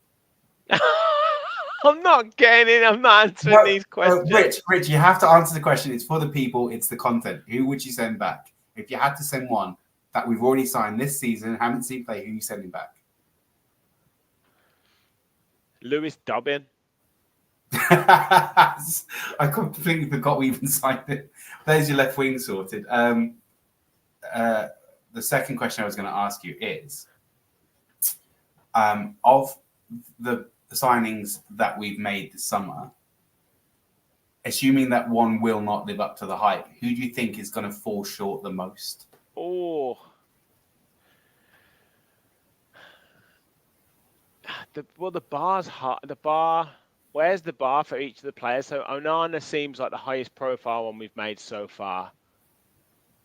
S1: I'm not getting in. I'm not answering these questions.
S2: Rich, you have to answer the question. It's for the people. It's the content. Who would you send back? If you had to send one that we've already signed this season, haven't seen play, who are you sending back?
S1: Lewis Dobbin.
S2: I completely forgot we even signed it. There's your left wing sorted. The second question I was going to ask you is, of the signings that we've made this summer, assuming that one will not live up to the hype, who do you think is going to fall short the most?
S1: Oh, the bar's hot. Where's the bar for each of the players? So Onana seems like the highest profile one we've made so far,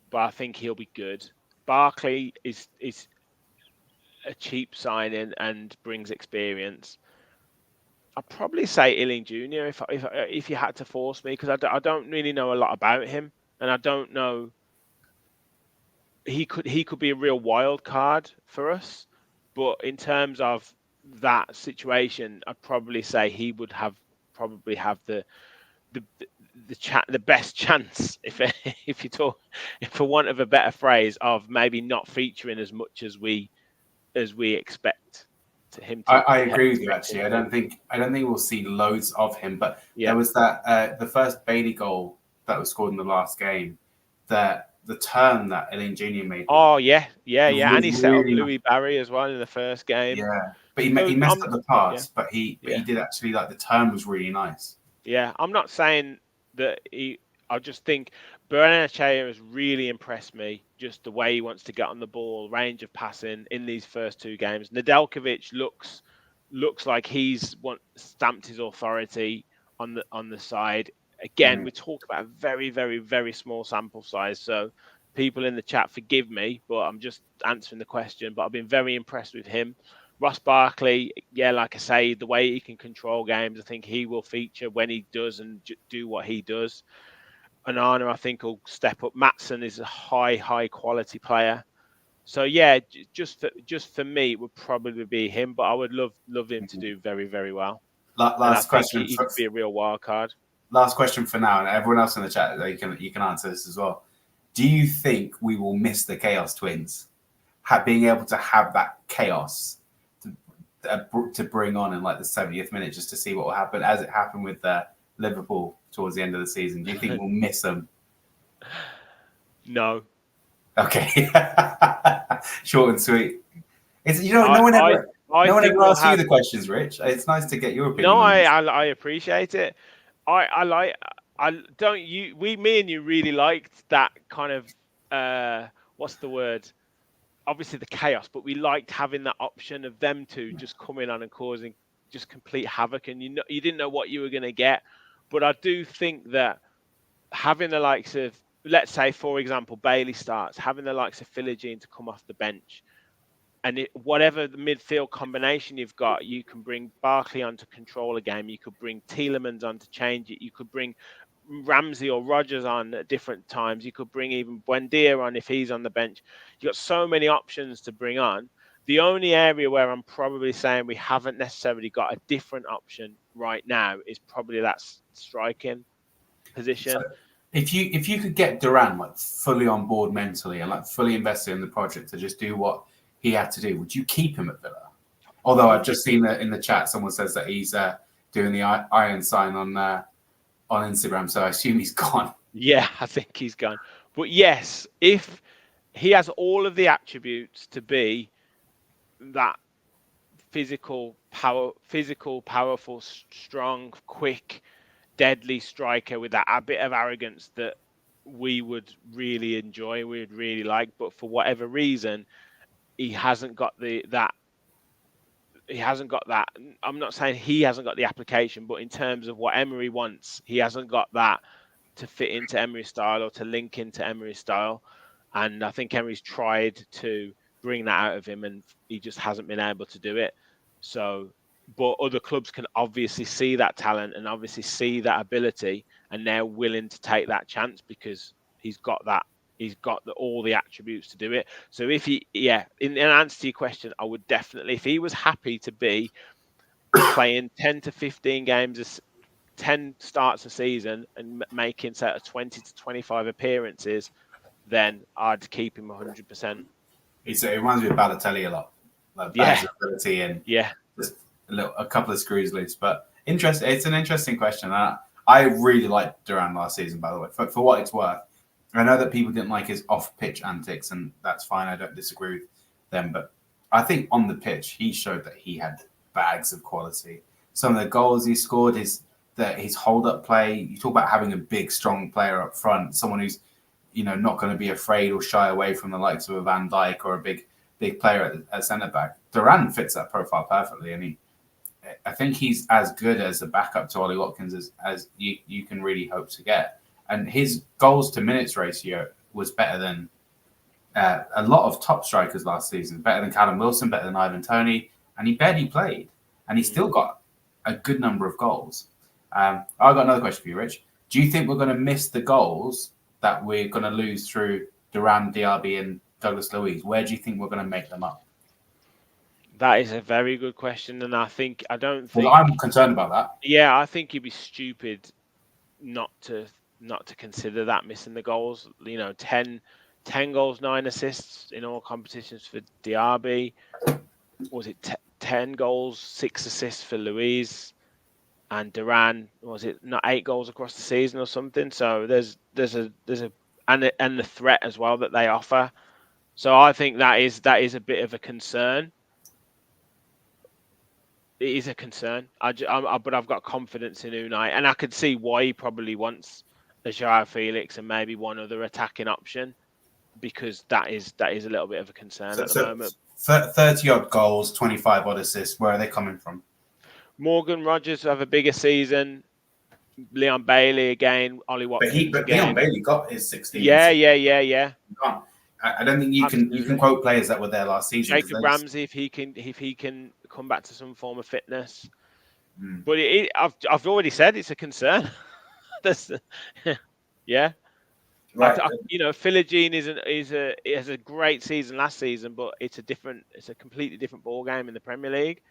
S1: but I think he'll be good. Barkley is a cheap signing and brings experience. I'd probably say Illing Jr. if you had to force me, because I don't really know a lot about him, and I don't know. He could be a real wild card for us, but in terms of that situation, I'd probably say he would probably have the best chance, if you talk, for want of a better phrase, of maybe not featuring as much as we expect to him.
S2: I agree with you. Actually, I don't think we'll see loads of him. But there was that the first Bailey goal that was scored in the last game. That the turn that Illing Jr. made.
S1: Oh yeah, and he set up Louis Barry as well in the first game.
S2: Yeah, but he messed up the pass. But he did actually, like, the turn was really nice.
S1: Yeah, I'm not saying that I just think Buendia has really impressed me. Just the way he wants to get on the ball, range of passing in these first 2 games. Nedeljkovic looks like he's stamped his authority on the side. Again, we talk about a very, very, very small sample size. So people in the chat, forgive me, but I'm just answering the question. But I've been very impressed with him. Ross Barkley, like I say, the way he can control games, I think he will feature when he does and do what he does. Onana, I think, will step up. Maatsen is a high quality player. So yeah, just for me, it would probably be him. But I would love him to do very, very well.
S2: Last question.
S1: He could be a real wild card.
S2: Last question for now, and everyone else in the chat, you can answer this as well. Do you think we will miss the Chaos Twins? Being able to have that chaos to bring on in like the 70th minute, just to see what will happen, as it happened with Liverpool towards the end of the season. Do you think we'll miss them?
S1: No.
S2: Okay. Short and sweet. No one ever asks you the questions, Rich. It's nice to get your opinion.
S1: No, I appreciate it. Me and you really liked that kind of what's the word? obviously the chaos, but we liked having that option of them two just coming on and causing just complete havoc, and you didn't know what you were going to get. But I do think that having the likes of, let's say, for example, Bailey starts, having the likes of Philogene to come off the bench, and whatever the midfield combination you've got, you can bring Barkley on to control a game. You could bring Tielemans on to change it. You could bring Ramsey or Rogers on at different times. You could bring even Buendia on if he's on the bench. You've got so many options to bring on. The only area where I'm probably saying we haven't necessarily got a different option right now is probably that striking position.
S2: So if you could get Duran like fully on board mentally and like fully invested in the project to just do what he had to do, would you keep him at Villa? Although I've just seen that in the chat, someone says that he's doing the iron sign on Instagram, so I assume he's gone.
S1: Yeah, I think he's gone. But yes, if he has all of the attributes to be that physical, powerful, strong, quick, deadly striker with that a bit of arrogance that we would really enjoy, we would really like, but for whatever reason, he hasn't got that. I'm not saying he hasn't got the application, but in terms of what Emery wants, he hasn't got that to fit into Emery's style or to link into Emery's style. And I think Emery's tried to bring that out of him, and he just hasn't been able to do it. So, but other clubs can obviously see that talent and obviously see that ability, and they're willing to take that chance because he's got that. He's got all the attributes to do it. So if in answer to your question, I would definitely, if he was happy to be playing 10 to 15 games, 10 starts a season and making sort of 20 to 25 appearances, then I'd keep him 100%.
S2: It reminds me of Balotelli a lot. Like ability and just a couple of screws loose. But interesting. It's an interesting question. I really liked Duran last season, by the way, for what it's worth. I know that people didn't like his off-pitch antics, and that's fine. I don't disagree with them. But I think on the pitch, he showed that he had bags of quality. Some of the goals he scored, his hold-up play. You talk about having a big, strong player up front, someone who's not going to be afraid or shy away from the likes of a Van Dijk or a big player at centre-back. Duran fits that profile perfectly, and I think he's as good as a backup to Ollie Watkins as you can really hope to get. And his goals to minutes ratio was better than a lot of top strikers last season, better than Callum Wilson, better than Ivan Toney, and he barely played. And he still got a good number of goals. I've got another question for you, Rich. Do you think we're going to miss the goals that we're going to lose through Duran, Diaby, and Douglas Luiz? Where do you think we're going to make them up?
S1: That is a very good question, and I don't think.
S2: Well, I'm concerned about that.
S1: Yeah, I think you'd be stupid not to consider that missing the goals. 10 goals, 9 assists in all competitions for Diaby. Was it 10 goals, 6 assists for Luiz? And Duran, was it not 8 goals across the season or something? So there's and the threat as well that they offer. So I think that is a bit of a concern. It is a concern. But I've got confidence in Unai, and I could see why he probably wants a João Felix and maybe one other attacking option, because that is a little bit of a concern at the moment.
S2: 30 odd goals, 25 odd assists. Where are they coming from?
S1: Morgan Rogers have a bigger season. Leon Bailey again. Ollie Watkins.
S2: But Leon Bailey got his 16.
S1: Yeah.
S2: I don't think you can quote players that were there last season.
S1: Jacob Ramsey, if he can come back to some form of fitness. But I've already said it's a concern. Yeah. Right. Philogene has a great season last season, but it's a completely different ball game in the Premier League.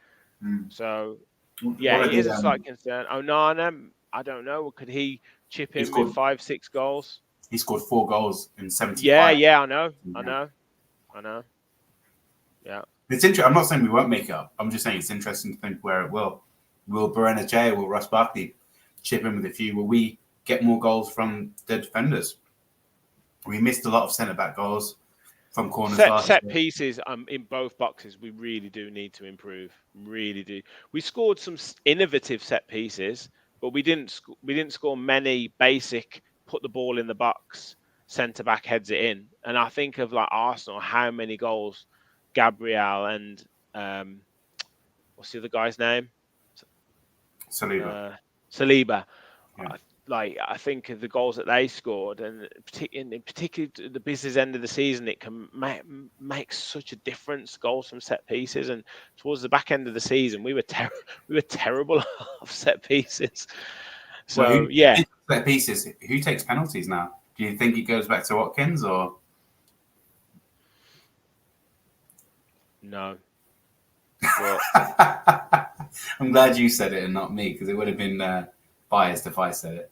S1: So it is a slight concern. Onana, I don't know. Could he chip in with 5-6 goals?
S2: He scored 4 goals in 75.
S1: Yeah, I know. Yeah.
S2: It's interesting. I'm not saying we won't make it up. I'm just saying it's interesting to think where it will. Will Berenajay, will Ross Barkley chip in with a few? Will we get more goals from the defenders? We missed a lot of centre-back goals from corners.
S1: Set pieces in both boxes, we really do need to improve. Really do. We scored some innovative set pieces, but we didn't score many basic put the ball in the box centre back heads it in. And I think of like Arsenal, how many goals Gabriel and what's the other guy's name?
S2: Saliba.
S1: Saliba.
S2: Yeah.
S1: I think of the goals that they scored, and in particularly the business end of the season, it can make such a difference. Goals from set pieces, and towards the back end of the season, we were terrible off set pieces.
S2: Well,
S1: So yeah,
S2: set pieces. Who takes penalties now? Do you think it goes back to Watkins or?
S1: no. But
S2: I'm glad you said it and not me, because it would have been biased if I said it.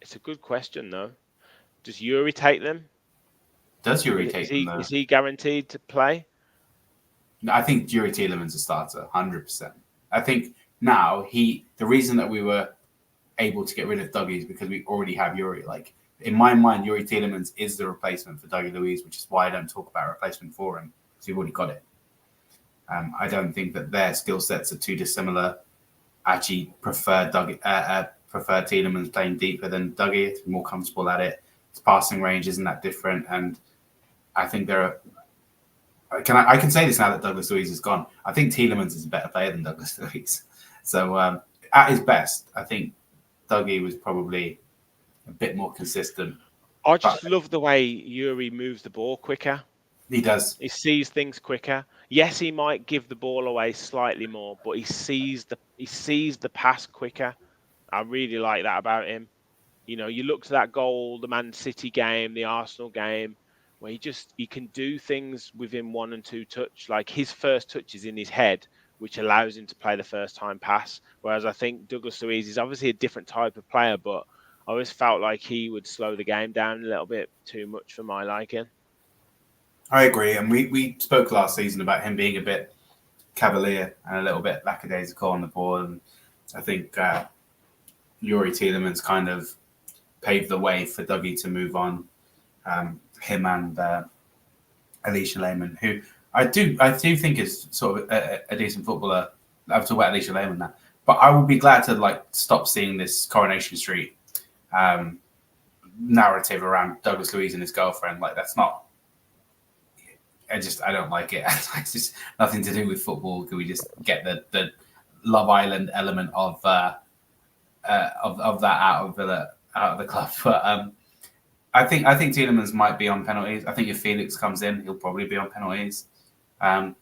S1: it's a good question, though. Does Yuri take them?
S2: Does Yuri take them, though?
S1: Is he guaranteed to play?
S2: No, I think Yuri Tielemans a starter, 100%. I think now the reason that we were able to get rid of Dougie is because we already have Yuri. Like, in my mind, Yuri Tielemans is the replacement for Dougie Luiz, which is why I don't talk about a replacement for him, because we've already got it. I don't think that their skill sets are too dissimilar. I actually prefer Tielemans playing deeper than Dougie. It's more comfortable at it. His passing range isn't that different, and I think there are. I can say this now that Douglas Luiz is gone. I think Tielemans is a better player than Douglas Luiz. So at his best, I think Dougie was probably a bit more consistent.
S1: I just love the way Yuri moves the ball quicker.
S2: He does.
S1: He sees things quicker. Yes, he might give the ball away slightly more, but he sees the pass quicker. I really like that about him. You know, you look to that goal, the Man City game, the Arsenal game, where he can do things within 1 and 2 touch. Like his first touch is in his head, which allows him to play the first time pass. Whereas I think Douglas Luiz is obviously a different type of player, but I always felt like he would slow the game down a little bit too much for my liking.
S2: I agree. And we spoke last season about him being a bit cavalier and a little bit lackadaisical on the ball. And I think Yuri Tielemans kind of paved the way for Dougie to move on. Him and Alicia Lehmann, who I do think is sort of a decent footballer. I've talked about Alicia Lehmann now, but I would be glad to stop seeing this Coronation Street narrative around Douglas Luiz and his girlfriend. Like, that's not. I don't like it. It's just nothing to do with football. Can we just get the Love Island element of that out of the club? But I think Tielemans might be on penalties. I think if Felix comes in, he'll probably be on penalties. Do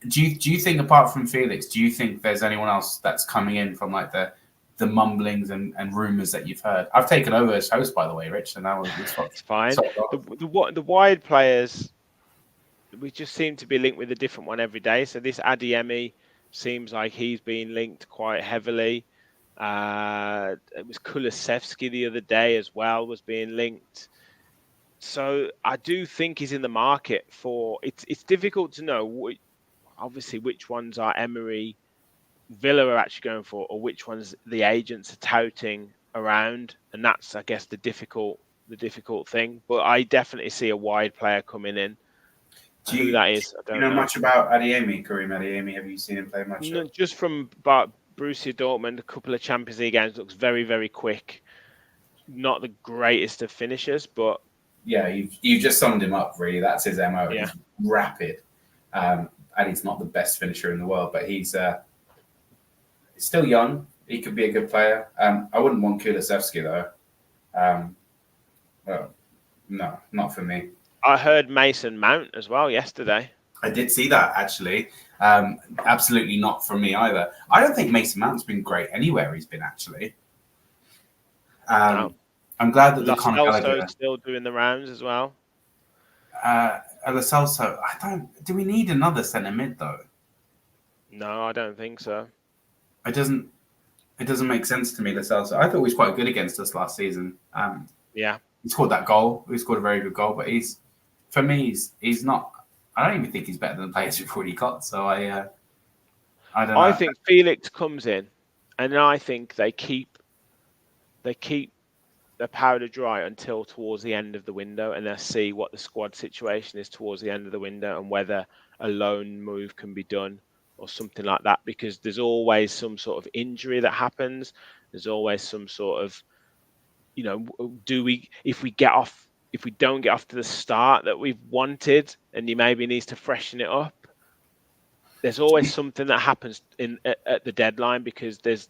S2: you think, apart from Felix, do you think there's anyone else that's coming in from the mumblings and rumours that you've heard? I've taken over as host, by the way, Rich, and now
S1: it's fine. The wide players, we just seem to be linked with a different one every day. So this Emi seems like he's been linked quite heavily. It was Kulusevski the other day as well, was being linked. So I do think he's in the market for. It's difficult to know. Obviously, which ones are Emery, Villa are actually going for, or which ones the agents are touting around, and that's, I guess, the difficult thing. But I definitely see a wide player coming in. Who that is, I don't know.
S2: You know much about Karim Adeyemi? Have you seen him play much?
S1: No, just from Borussia Dortmund, a couple of Champions League games. Looks very, very quick. Not the greatest of finishers, but
S2: yeah, you've just summed him up. Really, that's his MO. Yeah. He's rapid, and he's not the best finisher in the world, but he's still young. He could be a good player. I wouldn't want Kulusevski though. Well, no, not for me.
S1: I heard Mason Mount as well yesterday.
S2: I did see that, actually. Absolutely not for me either. I don't think Mason Mount's been great anywhere he's been, actually.
S1: No.
S2: I'm glad that
S1: Lo Celso's still doing the rounds as well.
S2: Lo Celso, do we need another centre mid, though?
S1: No, I don't think so.
S2: It doesn't make sense to me, Lo Celso. I thought he was quite good against us last season.
S1: Yeah.
S2: He scored that goal. He scored a very good goal, but he's not. I don't even think he's better than the players we've already got. So I don't know.
S1: I think Felix comes in, and I think they keep their powder dry until towards the end of the window, and they'll see what the squad situation is towards the end of the window and whether a loan move can be done or something like that. Because there's always some sort of injury that happens. There's always some sort of do we if we don't get off to the start that we've wanted, and he maybe needs to freshen it up. There's always something that happens at the deadline, because there's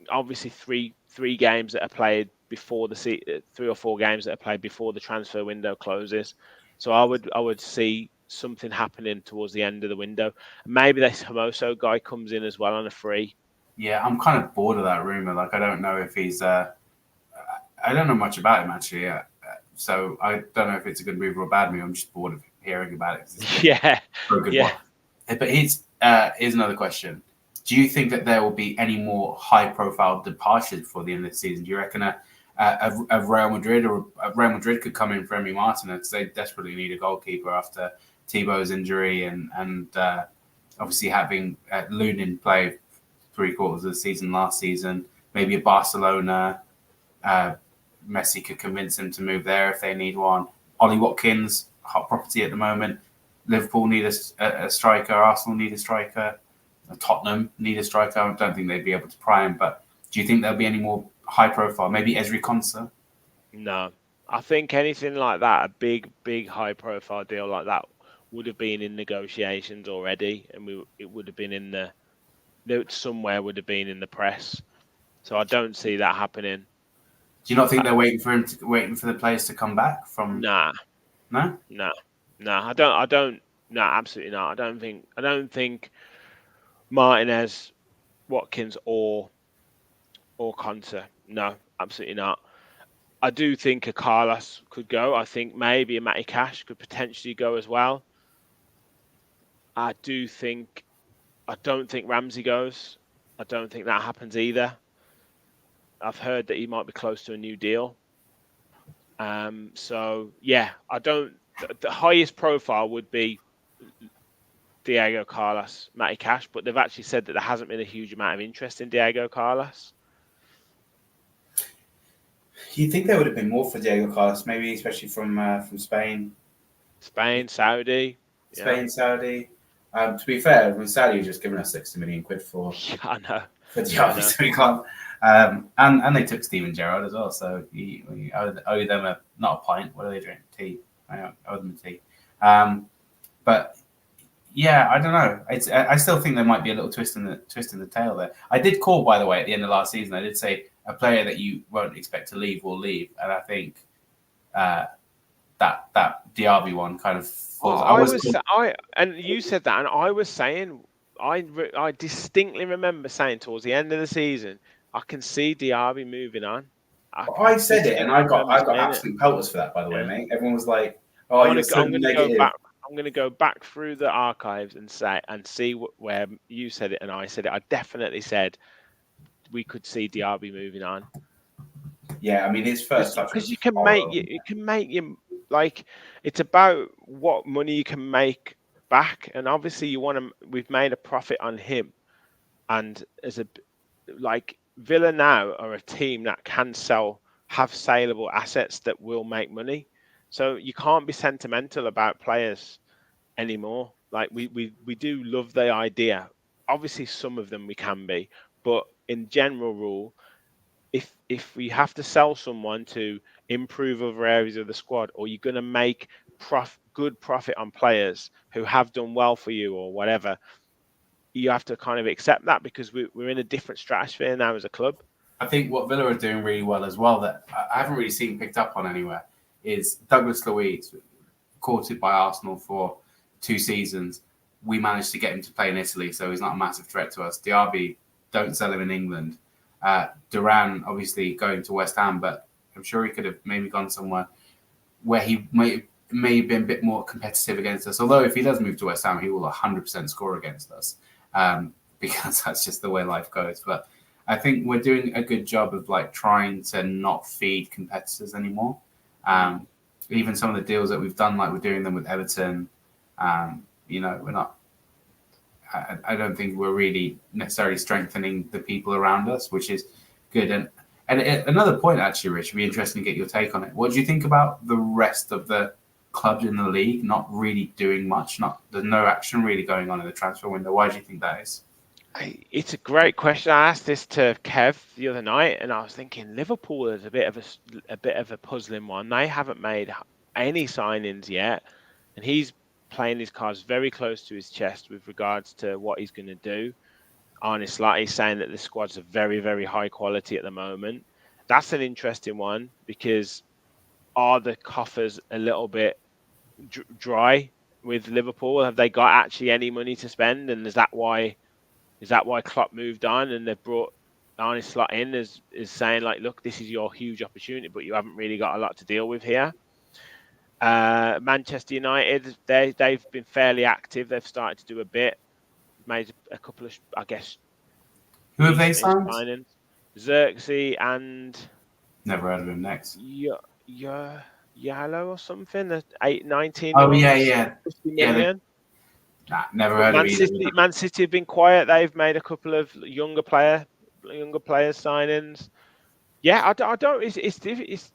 S1: obviously three games that are played before 3 or 4 games that are played before the transfer window closes. So I would see something happening towards the end of the window. Maybe this Hermoso guy comes in as well on a free.
S2: Yeah, I'm kind of bored of that rumor. Like, I don't know if he's. I don't know much about him actually. So I don't know if it's a good move or a bad move. I'm just bored of hearing about it.
S1: Yeah,
S2: for a good
S1: yeah.
S2: One. But here's another question. Do you think that there will be any more high-profile departures before the end of the season? Do you reckon a Real Madrid could come in for Emi Martinez? They desperately need a goalkeeper after Thibaut's injury and obviously having Lunin play 3/4 of the season last season. Maybe a Barcelona. Messi could convince him to move there if they need one. Ollie Watkins, hot property at the moment. Liverpool need a striker. Arsenal need a striker. Tottenham need a striker. I don't think they'd be able to pry him. But do you think there'll be any more high profile? Maybe Ezri Konsa?
S1: No. I think anything like that, a big high profile deal like that, would have been in negotiations already, and it would have been somewhere would have been in the press. So I don't see that happening.
S2: Do you not think they're waiting for the players to come back from?
S1: Nah.
S2: No.
S1: I don't. No, absolutely not. I don't think Martinez, Watkins, or Konsa. No, absolutely not. I do think a Carlos could go. I think maybe a Matty Cash could potentially go as well. I don't think Ramsey goes. I don't think that happens either. I've heard that he might be close to a new deal. So yeah, I don't. The highest profile would be Diego Carlos, Matty Cash, but they've actually said that there hasn't been a huge amount of interest in Diego Carlos.
S2: You think there would have been more for Diego Carlos, maybe especially from Spain?
S1: Saudi.
S2: Saudi. To be fair, with Saudi, you're just giving us 60 million quid for.
S1: Yeah, I know.
S2: For Diaby, so we can't. And they took Steven Gerrard as well, so we owe them not a pint. What do they drink? Tea. I owe them a tea. But yeah, I don't know. I still think there might be a little twist in the tail there. I did call, by the way, at the end of last season. I did say a player that you won't expect to leave will leave, and I think that Diaby one kind of falls.
S1: And you said that, and I was saying, I distinctly remember saying towards the end of the season, I can see Diaby moving on.
S2: I said it, and I got absolute pelters for that. By the way, mate, everyone was like, "Oh, you're so negative."
S1: I'm going to go back through the archives and see where you said it and I said it. I definitely said we could see Diaby moving on.
S2: Yeah, I mean his first touch
S1: because you can make him like, it's about what money you can make back, and obviously we've made a profit on him, and Villa now are a team that can have saleable assets that will make money. So you can't be sentimental about players anymore. Like we do love the idea. Obviously, some of them we can be, but in general rule, if we have to sell someone to improve other areas of the squad, or you're going to make good profit on players who have done well for you or whatever, you have to kind of accept that, because we're in a different stratosphere now as a club.
S2: I think what Villa are doing really well as well, that I haven't really seen picked up on anywhere, is Douglas Luiz, courted by Arsenal for 2 seasons. We managed to get him to play in Italy, so he's not a massive threat to us. Diaby, don't sell him in England. Duran, obviously going to West Ham, but I'm sure he could have maybe gone somewhere where he may have been a bit more competitive against us. Although if he does move to West Ham, he will 100% score against us, because that's just the way life goes. But I think we're doing a good job of trying to not feed competitors anymore. Even some of the deals that we've done, like we're doing them with Everton, we're not. I don't think we're really necessarily strengthening the people around us, which is good. And another point, actually, Rich, would be interesting to get your take on it. What do you think about the rest of the clubs in the league not really doing much? There's no action really going on in the transfer window. Why do you think that is?
S1: It's a great question. I asked this to Kev the other night, and I was thinking Liverpool is a bit of a puzzling one. They haven't made any signings yet, and he's playing his cards very close to his chest with regards to what he's going to do. Honestly, like he's saying that the squads are very, very high quality at the moment. That's an interesting one because are the coffers a little bit dry with Liverpool? Have they got actually any money to spend, and is that why Klopp moved on and they've brought Arne Slot in is saying like, look, this is your huge opportunity, but you haven't really got a lot to deal with here. Manchester United, they've been fairly active. They've started to do a bit, made a couple of, I guess,
S2: Who have they signed?
S1: signings. Xerxes and
S2: Never heard of him next.
S1: Yallo or something. The 19
S2: Oh yeah.
S1: 50 million.
S2: Nah, never heard of either.
S1: Man City have been quiet. They've made a couple of younger players signings. Yeah, I don't. It's.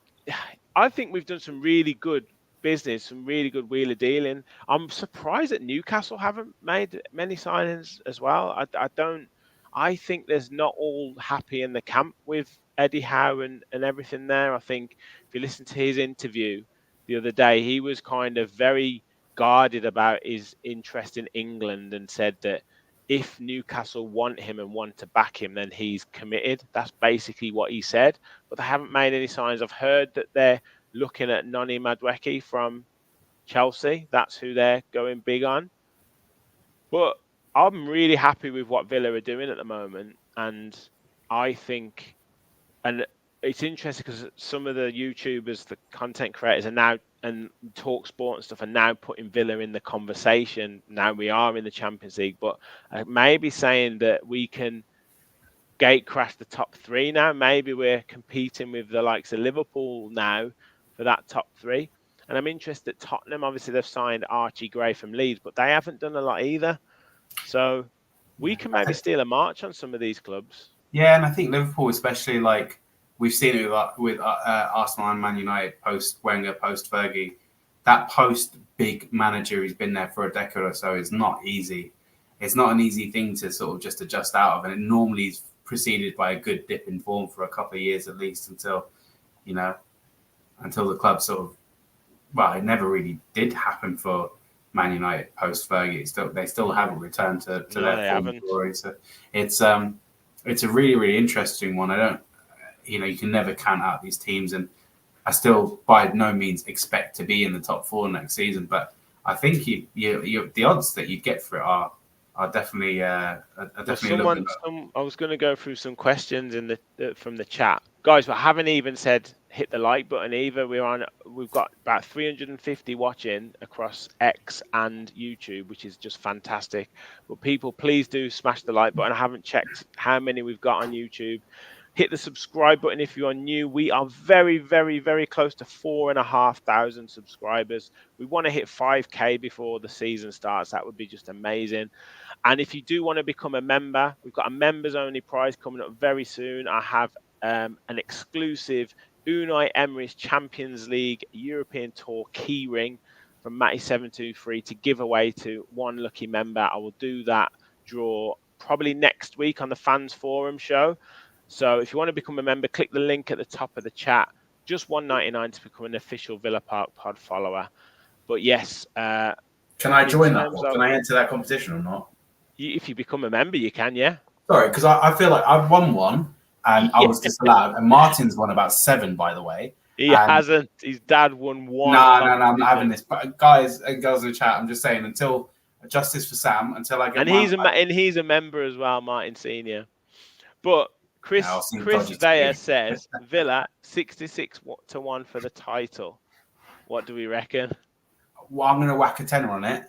S1: I think we've done some really good business, some really good wheeler dealing. I'm surprised that Newcastle haven't made many signings as well. I don't. I think there's not all happy in the camp with Eddie Howe and everything there. I think if you listen to his interview the other day, he was kind of very guarded about his interest in England and said that if Newcastle want him and want to back him, then he's committed. That's basically what he said. But they haven't made any signs. I've heard that they're looking at Noni Madueke from Chelsea. That's who they're going big on. But I'm really happy with what Villa are doing at the moment. And I think, and it's interesting because some of the YouTubers, the content creators are now, and Talk Sport and stuff are now putting Villa in the conversation. Now we are in the Champions League, but maybe saying that we can gate crash the top three now. Maybe we're competing with the likes of Liverpool now for that top three. And I'm interested at Tottenham. Obviously, they've signed Archie Gray from Leeds, but they haven't done a lot either. So we can maybe steal a march on some of these clubs.
S2: Yeah, and I think Liverpool, especially, like we've seen it with Arsenal and Man United post Wenger, post Fergie. That post big manager who's been there for a decade or so is not easy. It's not an easy thing to sort of just adjust out of, and it normally is preceded by a good dip in form for a couple of years at least until the club sort of. Well, it never really did happen for Man United post Fergie. They still haven't returned to their form glory. So it's a really, really interesting one. I don't, you can never count out these teams, and I still by no means expect to be in the top four next season. But I think the odds that you get for it are definitely I
S1: was going to go through some questions from the chat, guys. But I haven't even said hit the like button either. We've got about 350 watching across X and YouTube, which is just fantastic. But people, please do smash the like button. I haven't checked how many we've got on YouTube. Hit the subscribe button if you are new. We are very, very, very close to 4,500 subscribers. We want to hit 5K before the season starts. That would be just amazing. And if you do want to become a member, we've got a members only prize coming up very soon. I have an exclusive Unai Emery's Champions League European Tour key ring from Matty723 to give away to one lucky member. I will do that draw probably next week on the Fans Forum show. So if you want to become a member, click the link at the top of the chat. Just $1.99 to become an official Villa Park Pod follower. But yes.
S2: Can I join that? Can I enter that competition or not?
S1: If you become a member, you can, yeah.
S2: Sorry, because I feel like I've won one. And I was disallowed. And Martin's won about 7, by the way.
S1: He hasn't. His dad won 1.
S2: No, I'm not having this. But guys and girls in the chat, I'm just saying, until justice for Sam, until I get
S1: he's a member as well, Martin Senior. But Chris Veyer says Villa 66-1 for the title. What do we reckon?
S2: Well, I'm going to whack a tenner on it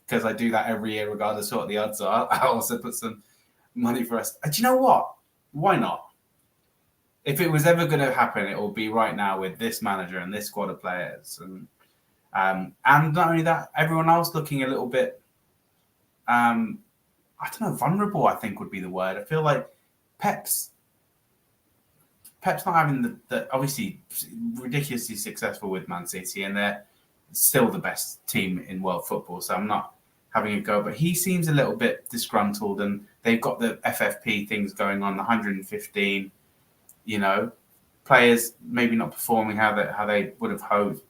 S2: because I do that every year, regardless of what the odds are. I'll also put some money for us. Do you know what? Why not? If it was ever going to happen, it will be right now with this manager and this squad of players, and not only that, everyone else looking a little bit, I don't know, vulnerable. I think would be the word. I feel like Pep's not having the obviously ridiculously successful with Man City, and they're still the best team in world football. So I'm not having a go. But he seems a little bit disgruntled, and they've got the FFP things going on, the 115. Players maybe not performing how they would have hoped.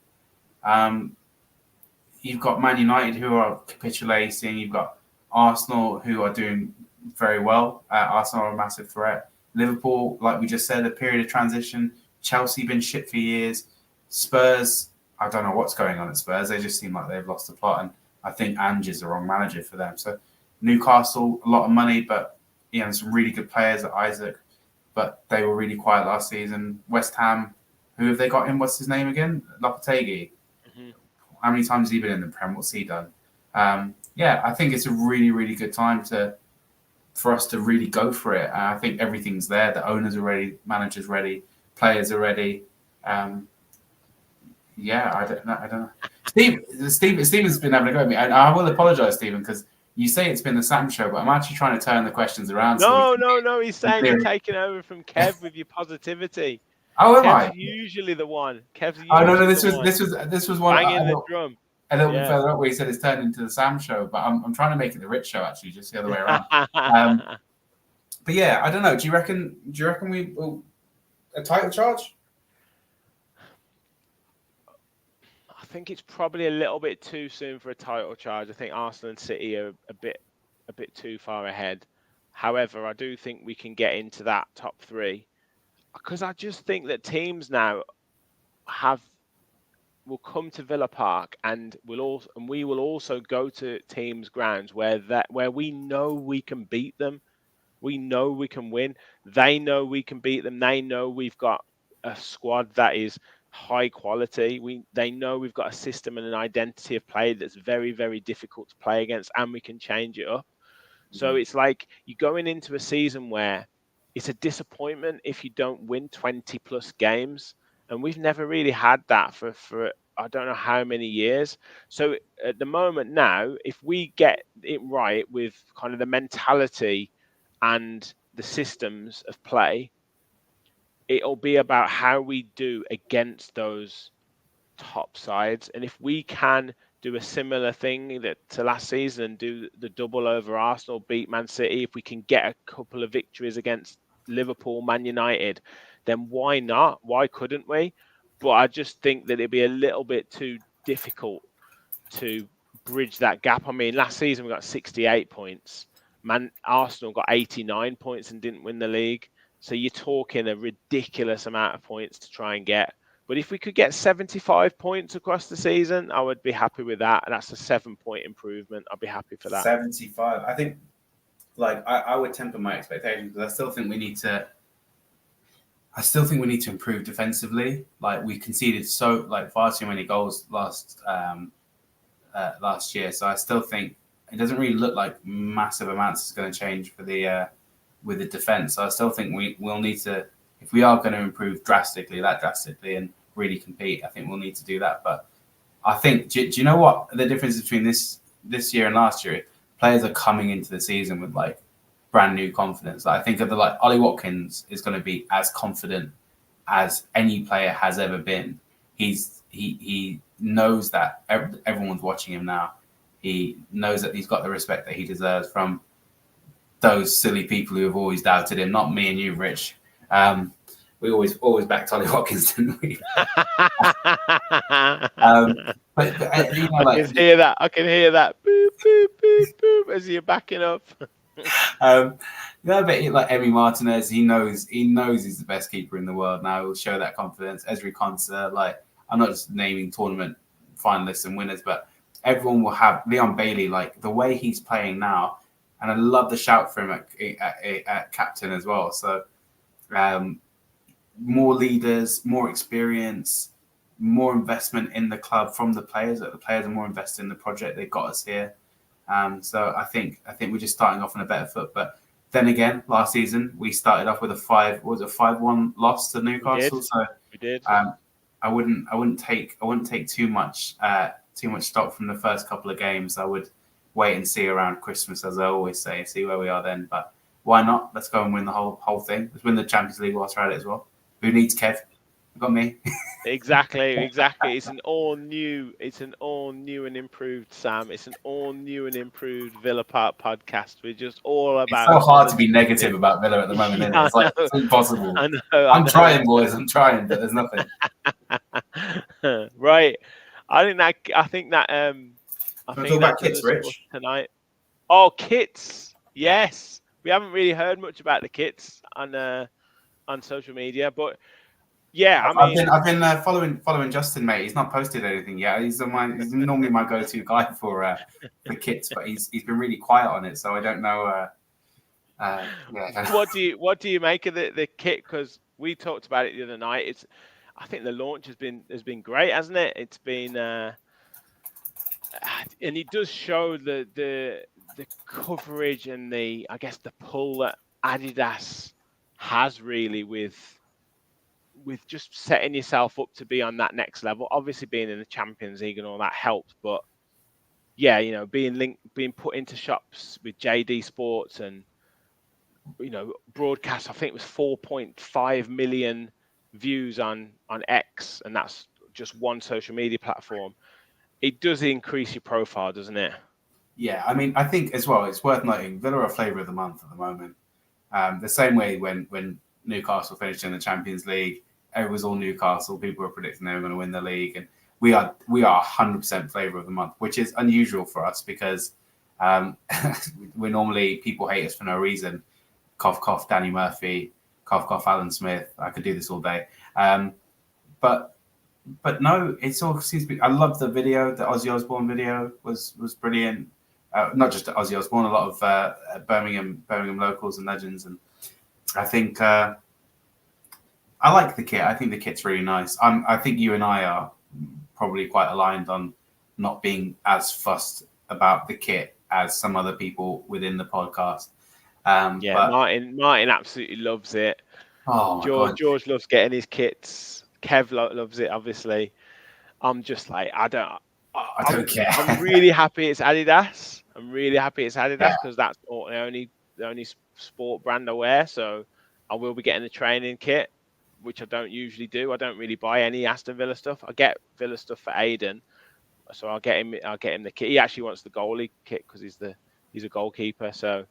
S2: You've got Man United who are capitulating. You've got Arsenal who are doing very well. Arsenal are a massive threat. Liverpool, like we just said, a period of transition. Chelsea been shit for years. Spurs, I don't know what's going on at Spurs. They just seem like they've lost the plot, and I think Ange is the wrong manager for them. So Newcastle, a lot of money, but some really good players at Isaac, but they were really quiet last season. West Ham, who have they got in? What's his name again? Lopetegui. Mm-hmm. How many times has he been in the Prem? What's he done? I think it's a really, really good time for us to really go for it. I think everything's there. The owners are ready, managers ready, players are ready. I don't know. Stephen's been having a go at me, and I will apologise, Stephen, because you say it's been the Sam show, but I'm actually trying to turn the questions around.
S1: No. He's saying you're taking over from Kev with your positivity.
S2: Oh, am
S1: Kev's
S2: I?
S1: usually the one. Kev's usually
S2: no. This was one.
S1: Banging the drum.
S2: A little bit further up where he said it's turned into the Sam show, but I'm trying to make it the Rich show, actually, just the other way around. But yeah, I don't know. Do you reckon we will a title charge?
S1: I think it's probably a little bit too soon for a title charge. I think Arsenal and City are a bit too far ahead. However, I do think we can get into that top three, because I just think that teams now will come to Villa Park, and we will also go to teams' grounds where we know we can beat them. We know we can win. They know we can beat them. They know we've got a squad that is high quality. They know we've got a system and an identity of play that's very, very difficult to play against, and we can change it up. So it's like you're going into a season where it's a disappointment if you don't win 20 plus games. And we've never really had that for I don't know how many years. So at the moment now, if we get it right with kind of the mentality and the systems of play, it'll be about how we do against those top sides. And if we can do a similar thing to last season and do the double over Arsenal, beat Man City, if we can get a couple of victories against Liverpool, Man United, then why not? Why couldn't we? But I just think that it'd be a little bit too difficult to bridge that gap. I mean, last season we got 68 points. Arsenal got 89 points and didn't win the league. So you're talking a ridiculous amount of points to try and get. But if we could get 75 points across the season, I would be happy with that. And that's a 7-point improvement. I'd be happy for that.
S2: 75. I think, I would temper my expectations, because I still think we need to improve defensively. We conceded far too many goals last year. So I still think it doesn't really look like massive amounts is going to change for with the defense. So I still think we'll need to, if we are going to improve drastically and really compete, I think we'll need to do that. But I think, do you know what the difference between this year and last year? Players are coming into the season with brand new confidence. I think of Ollie Watkins is going to be as confident as any player has ever been. He knows that everyone's watching him now. He knows that he's got the respect that he deserves from those silly people who have always doubted him. Not me and you, Rich. We always backed Ollie Watkins, didn't we?
S1: I can hear that. Boop, boop, boop, boop, as you're backing up.
S2: But Emi Martinez, he knows he's the best keeper in the world now. He'll show that confidence. Ezri Konsa, I'm not just naming tournament finalists and winners, but everyone will have Leon Bailey, the way he's playing now, and I love the shout for him at captain as well. So more leaders, more experience, more investment in the club from the players. That the players are more invested in the project. They got us here. So I think we're just starting off on a better foot. But then again, last season we started off with a 5-1 loss to Newcastle.
S1: We did.
S2: I wouldn't take too much stock from the first couple of games. I would wait and see around Christmas, as I always say, see where we are then. But why not? Let's go and win the whole thing. Let's win the Champions League whilst we're at it as well. Who needs Kev? got me.
S1: Exactly. It's an all new and improved Sam. It's an all new and improved Villa Park podcast. We're just all
S2: It's so
S1: about
S2: hard to be
S1: positivity.
S2: negative about Villa at the moment,
S1: Yeah,
S2: isn't it? It's like it's impossible.
S1: I
S2: I'm
S1: know.
S2: trying, boys. I'm trying, but there's nothing.
S1: Right. I think that I
S2: Do you want to talk
S1: think
S2: about
S1: that does
S2: kits,
S1: us for
S2: Rich?
S1: tonight. Oh, kits. Yes. We haven't really heard much about the kits on social media, but yeah, I mean,
S2: I've been following Justin, mate. He's not posted anything yet. He's normally my go-to guy for kits, but he's been really quiet on it, so I don't know. Yeah, I don't know.
S1: what do you make of the kit? Because we talked about it the other night. I think the launch has been great, hasn't it? It's been and it does show the coverage and the, I guess, the pull that Adidas has really with just setting yourself up to be on that next level. Obviously, being in the Champions League and all that helped, but yeah, being put into shops with JD Sports and broadcast. I think it was 4.5 million views on X, and that's just one social media platform. It does increase your profile, doesn't it?
S2: Yeah, I mean, I think as well, it's worth noting Villa are flavour of the month at the moment. The same way when Newcastle finished in the Champions League, it was all Newcastle. People were predicting they were going to win the league, and we are 100% flavour of the month, which is unusual for us because we're normally people hate us for no reason. Cough cough, Danny Murphy. Cough cough, Alan Smith. I could do this all day, but no, it's all seems to be. I love the video. The Ozzy Osbourne video was brilliant. Not just Ozzy Osbourne, a lot of Birmingham locals and legends, and I think I like the kit. I think the kit's really nice. I think you and I are probably quite aligned on not being as fussed about the kit as some other people within the podcast.
S1: Yeah,
S2: But
S1: Martin absolutely loves it.
S2: oh my god,
S1: George loves getting his kits. Kev loves it, obviously. I'm just like,
S2: I don't care.
S1: I'm really happy it's Adidas. I'm really happy it's Adidas
S2: Yeah.
S1: because that's the only sport brand I wear. So I will be getting the training kit, which I don't usually do. I don't really buy any Aston Villa stuff. I get Villa stuff for Aiden, so I'll get him the kit. He actually wants the goalie kit because he's a goalkeeper. So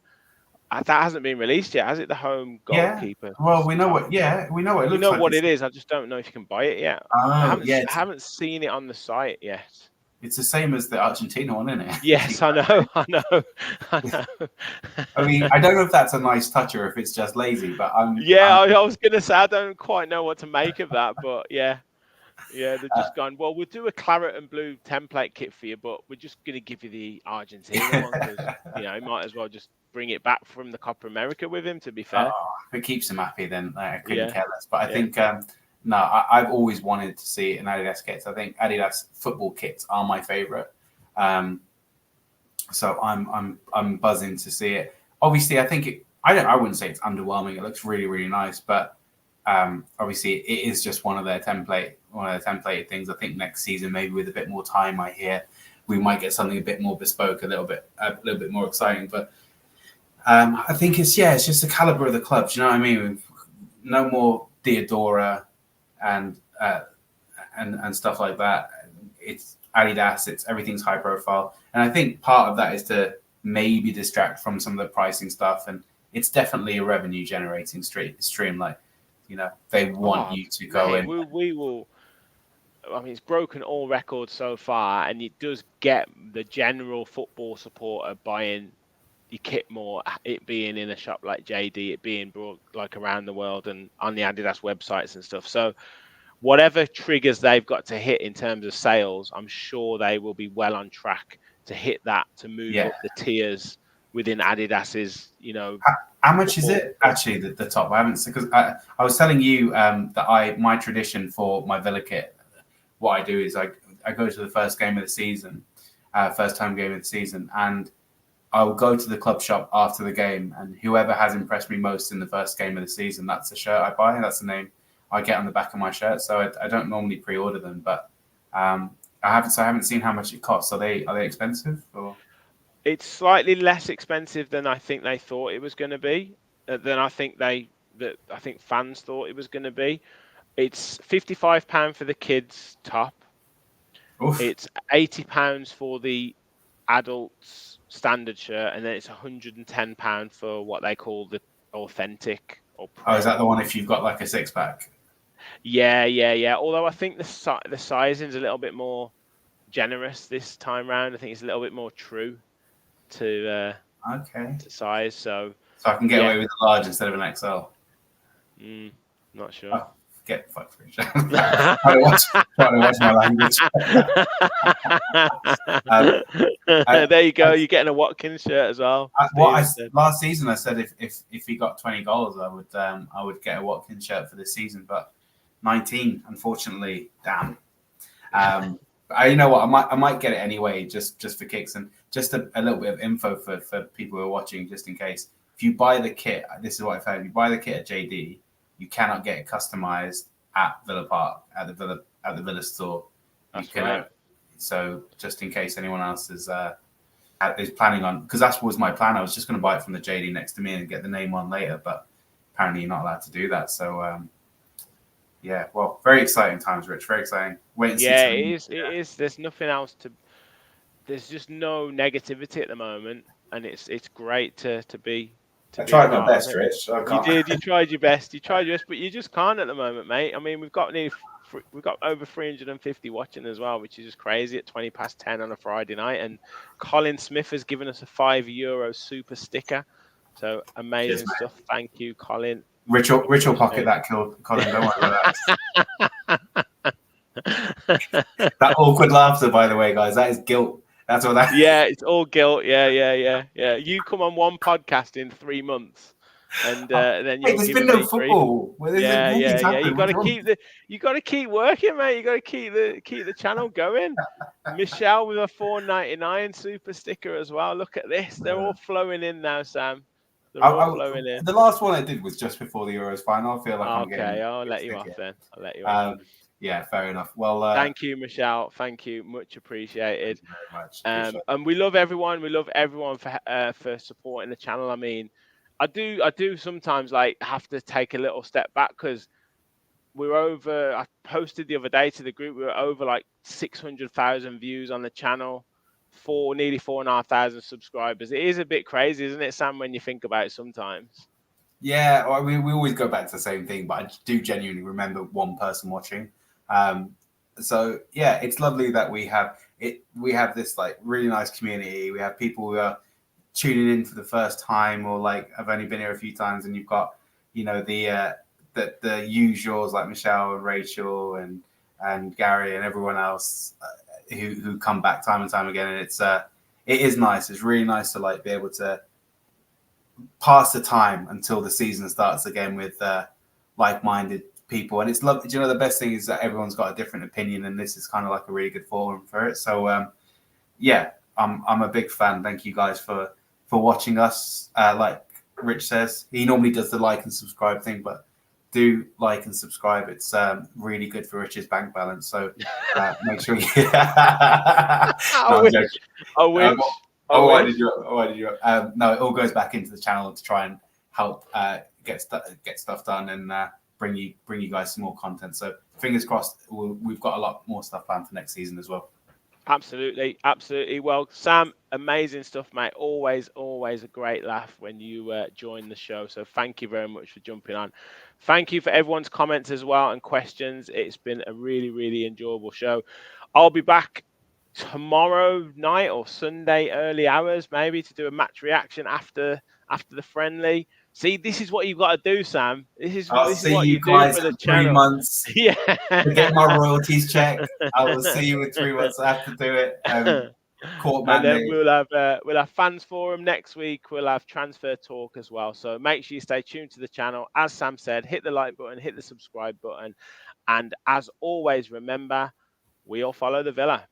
S1: that hasn't been released yet, has it? The home
S2: Yeah.
S1: goalkeeper.
S2: Well, we know
S1: stuff.
S2: what. Yeah, we know what it
S1: We
S2: looks
S1: know
S2: like.
S1: what it is. I just don't know if you can buy it yet.
S2: Oh, yeah.
S1: I haven't seen it on the site yet.
S2: It's the same as the Argentina one, isn't it?
S1: Yes, I know. I know.
S2: I mean, I don't know if that's a nice touch or if it's just lazy, but I'm
S1: I was gonna say I don't quite know what to make of that, but yeah, they're just gone. Well, we'll do a claret and blue template kit for you, but we're just gonna give you the Argentina one because he might as well just bring it back from the Copa America with him. To be fair,
S2: if it keeps him happy, then I couldn't
S1: Yeah.
S2: care less. But I think no, I've always wanted to see an Adidas kit. I think Adidas football kits are my favorite. So I'm buzzing to see it. Obviously, I think I wouldn't say it's underwhelming. It looks really really nice, but obviously it is just one of their template things. I think next season, maybe with a bit more time, I hear we might get something a bit more bespoke, a little bit more exciting. But I think it's just the caliber of the club. Do you know what I mean? No more Diodora and stuff like that. It's Adidas. It's everything's high profile, and I think part of that is to maybe distract from some of the pricing stuff. And it's definitely a revenue generating stream. Like they want you to go in.
S1: We will. I mean, it's broken all records so far, and it does get the general football supporter buying your kit more. It being in a shop like JD, it being brought like around the world and on the Adidas websites and stuff. So whatever triggers they've got to hit in terms of sales, I'm sure they will be well on track to hit that, to move up the tiers within Adidas's,
S2: How much is it actually the top? I haven't, because I was telling you that my tradition for my Villa kit, what I do is I go to the first game of the season, first home game of the season, and I will go to the club shop after the game, and whoever has impressed me most in the first game of the season, that's the shirt I buy. That's the name I get on the back of my shirt. So I don't normally pre-order them, but I haven't seen how much it costs. Are they expensive? Or?
S1: It's slightly less expensive than I think they thought it was going to be. Than I think fans thought it was going to be. It's £55 for the kids top.
S2: Oof.
S1: It's £80 for the adults standard shirt, and then it's £110 for what they call the authentic or
S2: Oh, is
S1: pro.
S2: that the one if you've got like a 6-pack?
S1: Yeah. Although I think the sizing's a little bit more generous this time round. I think it's a little bit more true to
S2: Okay.
S1: size. So
S2: I can get
S1: yeah.
S2: away with a large instead of an XL.
S1: Not sure.
S2: Oh, get fucked, Rich. trying to watch my language.
S1: There you go. You're getting a Watkins shirt as well.
S2: Last season I said if he got 20 goals, I would get a Watkins shirt for this season, but 19, unfortunately, damn. You know what? I might get it anyway, just for kicks, and just a little bit of info for people who are watching, just in case. If you buy the kit, this is what I found. If you buy the kit at JD, you cannot get it customized at Villa Park at the Villa store.
S1: That's right.
S2: So just in case anyone else is planning on, because that was my plan. I was just going to buy it from the JD next to me and get the name on later, but apparently you're not allowed to do that. So yeah, well, very exciting times, Rich. Very exciting. Wait and see.
S1: Yeah, it is. There's nothing else to. There's just no negativity at the moment, and it's great to be.
S2: I tried my best, Rich.
S1: You did. You tried your best. But you just can't at the moment, mate. I mean, we've got over 350 watching as well, which is just crazy at 10:20 on a Friday night. And Colin Smith has given us a €5 super sticker. So amazing stuff. Thank you, Colin.
S2: Rich will pocket that, Colin. Don't worry about that. That awkward laughter, by the way, guys. That is guilt. That's what that.
S1: Yeah, it's all guilt. Yeah. You come on one podcast in 3 months, and then you'll
S2: there's been no football.
S1: Yeah. You got to keep working, mate. You got to keep the channel going. Michelle with a $4.99 super sticker as well. Look at this. They're all flowing in now, Sam. They're all flowing in.
S2: The last one I did was just before the Euros final. I feel like I'm getting.
S1: Okay, I'll let you off then. I'll let you off.
S2: Yeah, fair enough. Well,
S1: thank you, Michelle. Thank you, much appreciated.
S2: Very much.
S1: And we love everyone. We love everyone for supporting the channel. I mean, I do sometimes like have to take a little step back because we're over. I posted the other day to the group. We were over like 600,000 views on the channel, nearly 4,500 subscribers. It is a bit crazy, isn't it, Sam? When you think about it, sometimes.
S2: Yeah, well, we always go back to the same thing, but I do genuinely remember one person watching. So yeah, it's lovely that we have it. We have this like really nice community. We have people who are tuning in for the first time, or like I've only been here a few times, and you've got the usuals like Michelle and Rachel and Gary and everyone else who come back time and time again. And it is nice. It's really nice to like be able to pass the time until the season starts again with like-minded people. And it's lovely. Do you know the best thing is that everyone's got a different opinion, and this is kind of like a really good forum for it. So yeah, I'm a big fan. Thank you guys for watching us. Like Rich says, he normally does the like and subscribe thing, but do like and subscribe. It's really good for Rich's bank balance. So make sure you.
S1: I wish.
S2: Why did you? No, it all goes back into the channel to try and help get stuff done and bring you guys some more content. So fingers crossed, we've got a lot more stuff planned for next season as well.
S1: Absolutely. Well, Sam, amazing stuff, mate. Always a great laugh when you join the show. So thank you very much for jumping on. Thank you for everyone's comments as well and questions. It's been a really, really enjoyable show. I'll be back tomorrow night or Sunday early hours, maybe, to do a match reaction after the friendly. See, this is what you've got to do, Sam. This is what you guys do for the 3
S2: months.
S1: Yeah.
S2: To get my royalties checked. I will see you in 3 months. I have to do it.
S1: And then we'll have fans forum next week. We'll have transfer talk as well. So make sure you stay tuned to the channel. As Sam said, hit the like button, hit the subscribe button, and as always, remember, we all follow the Villa.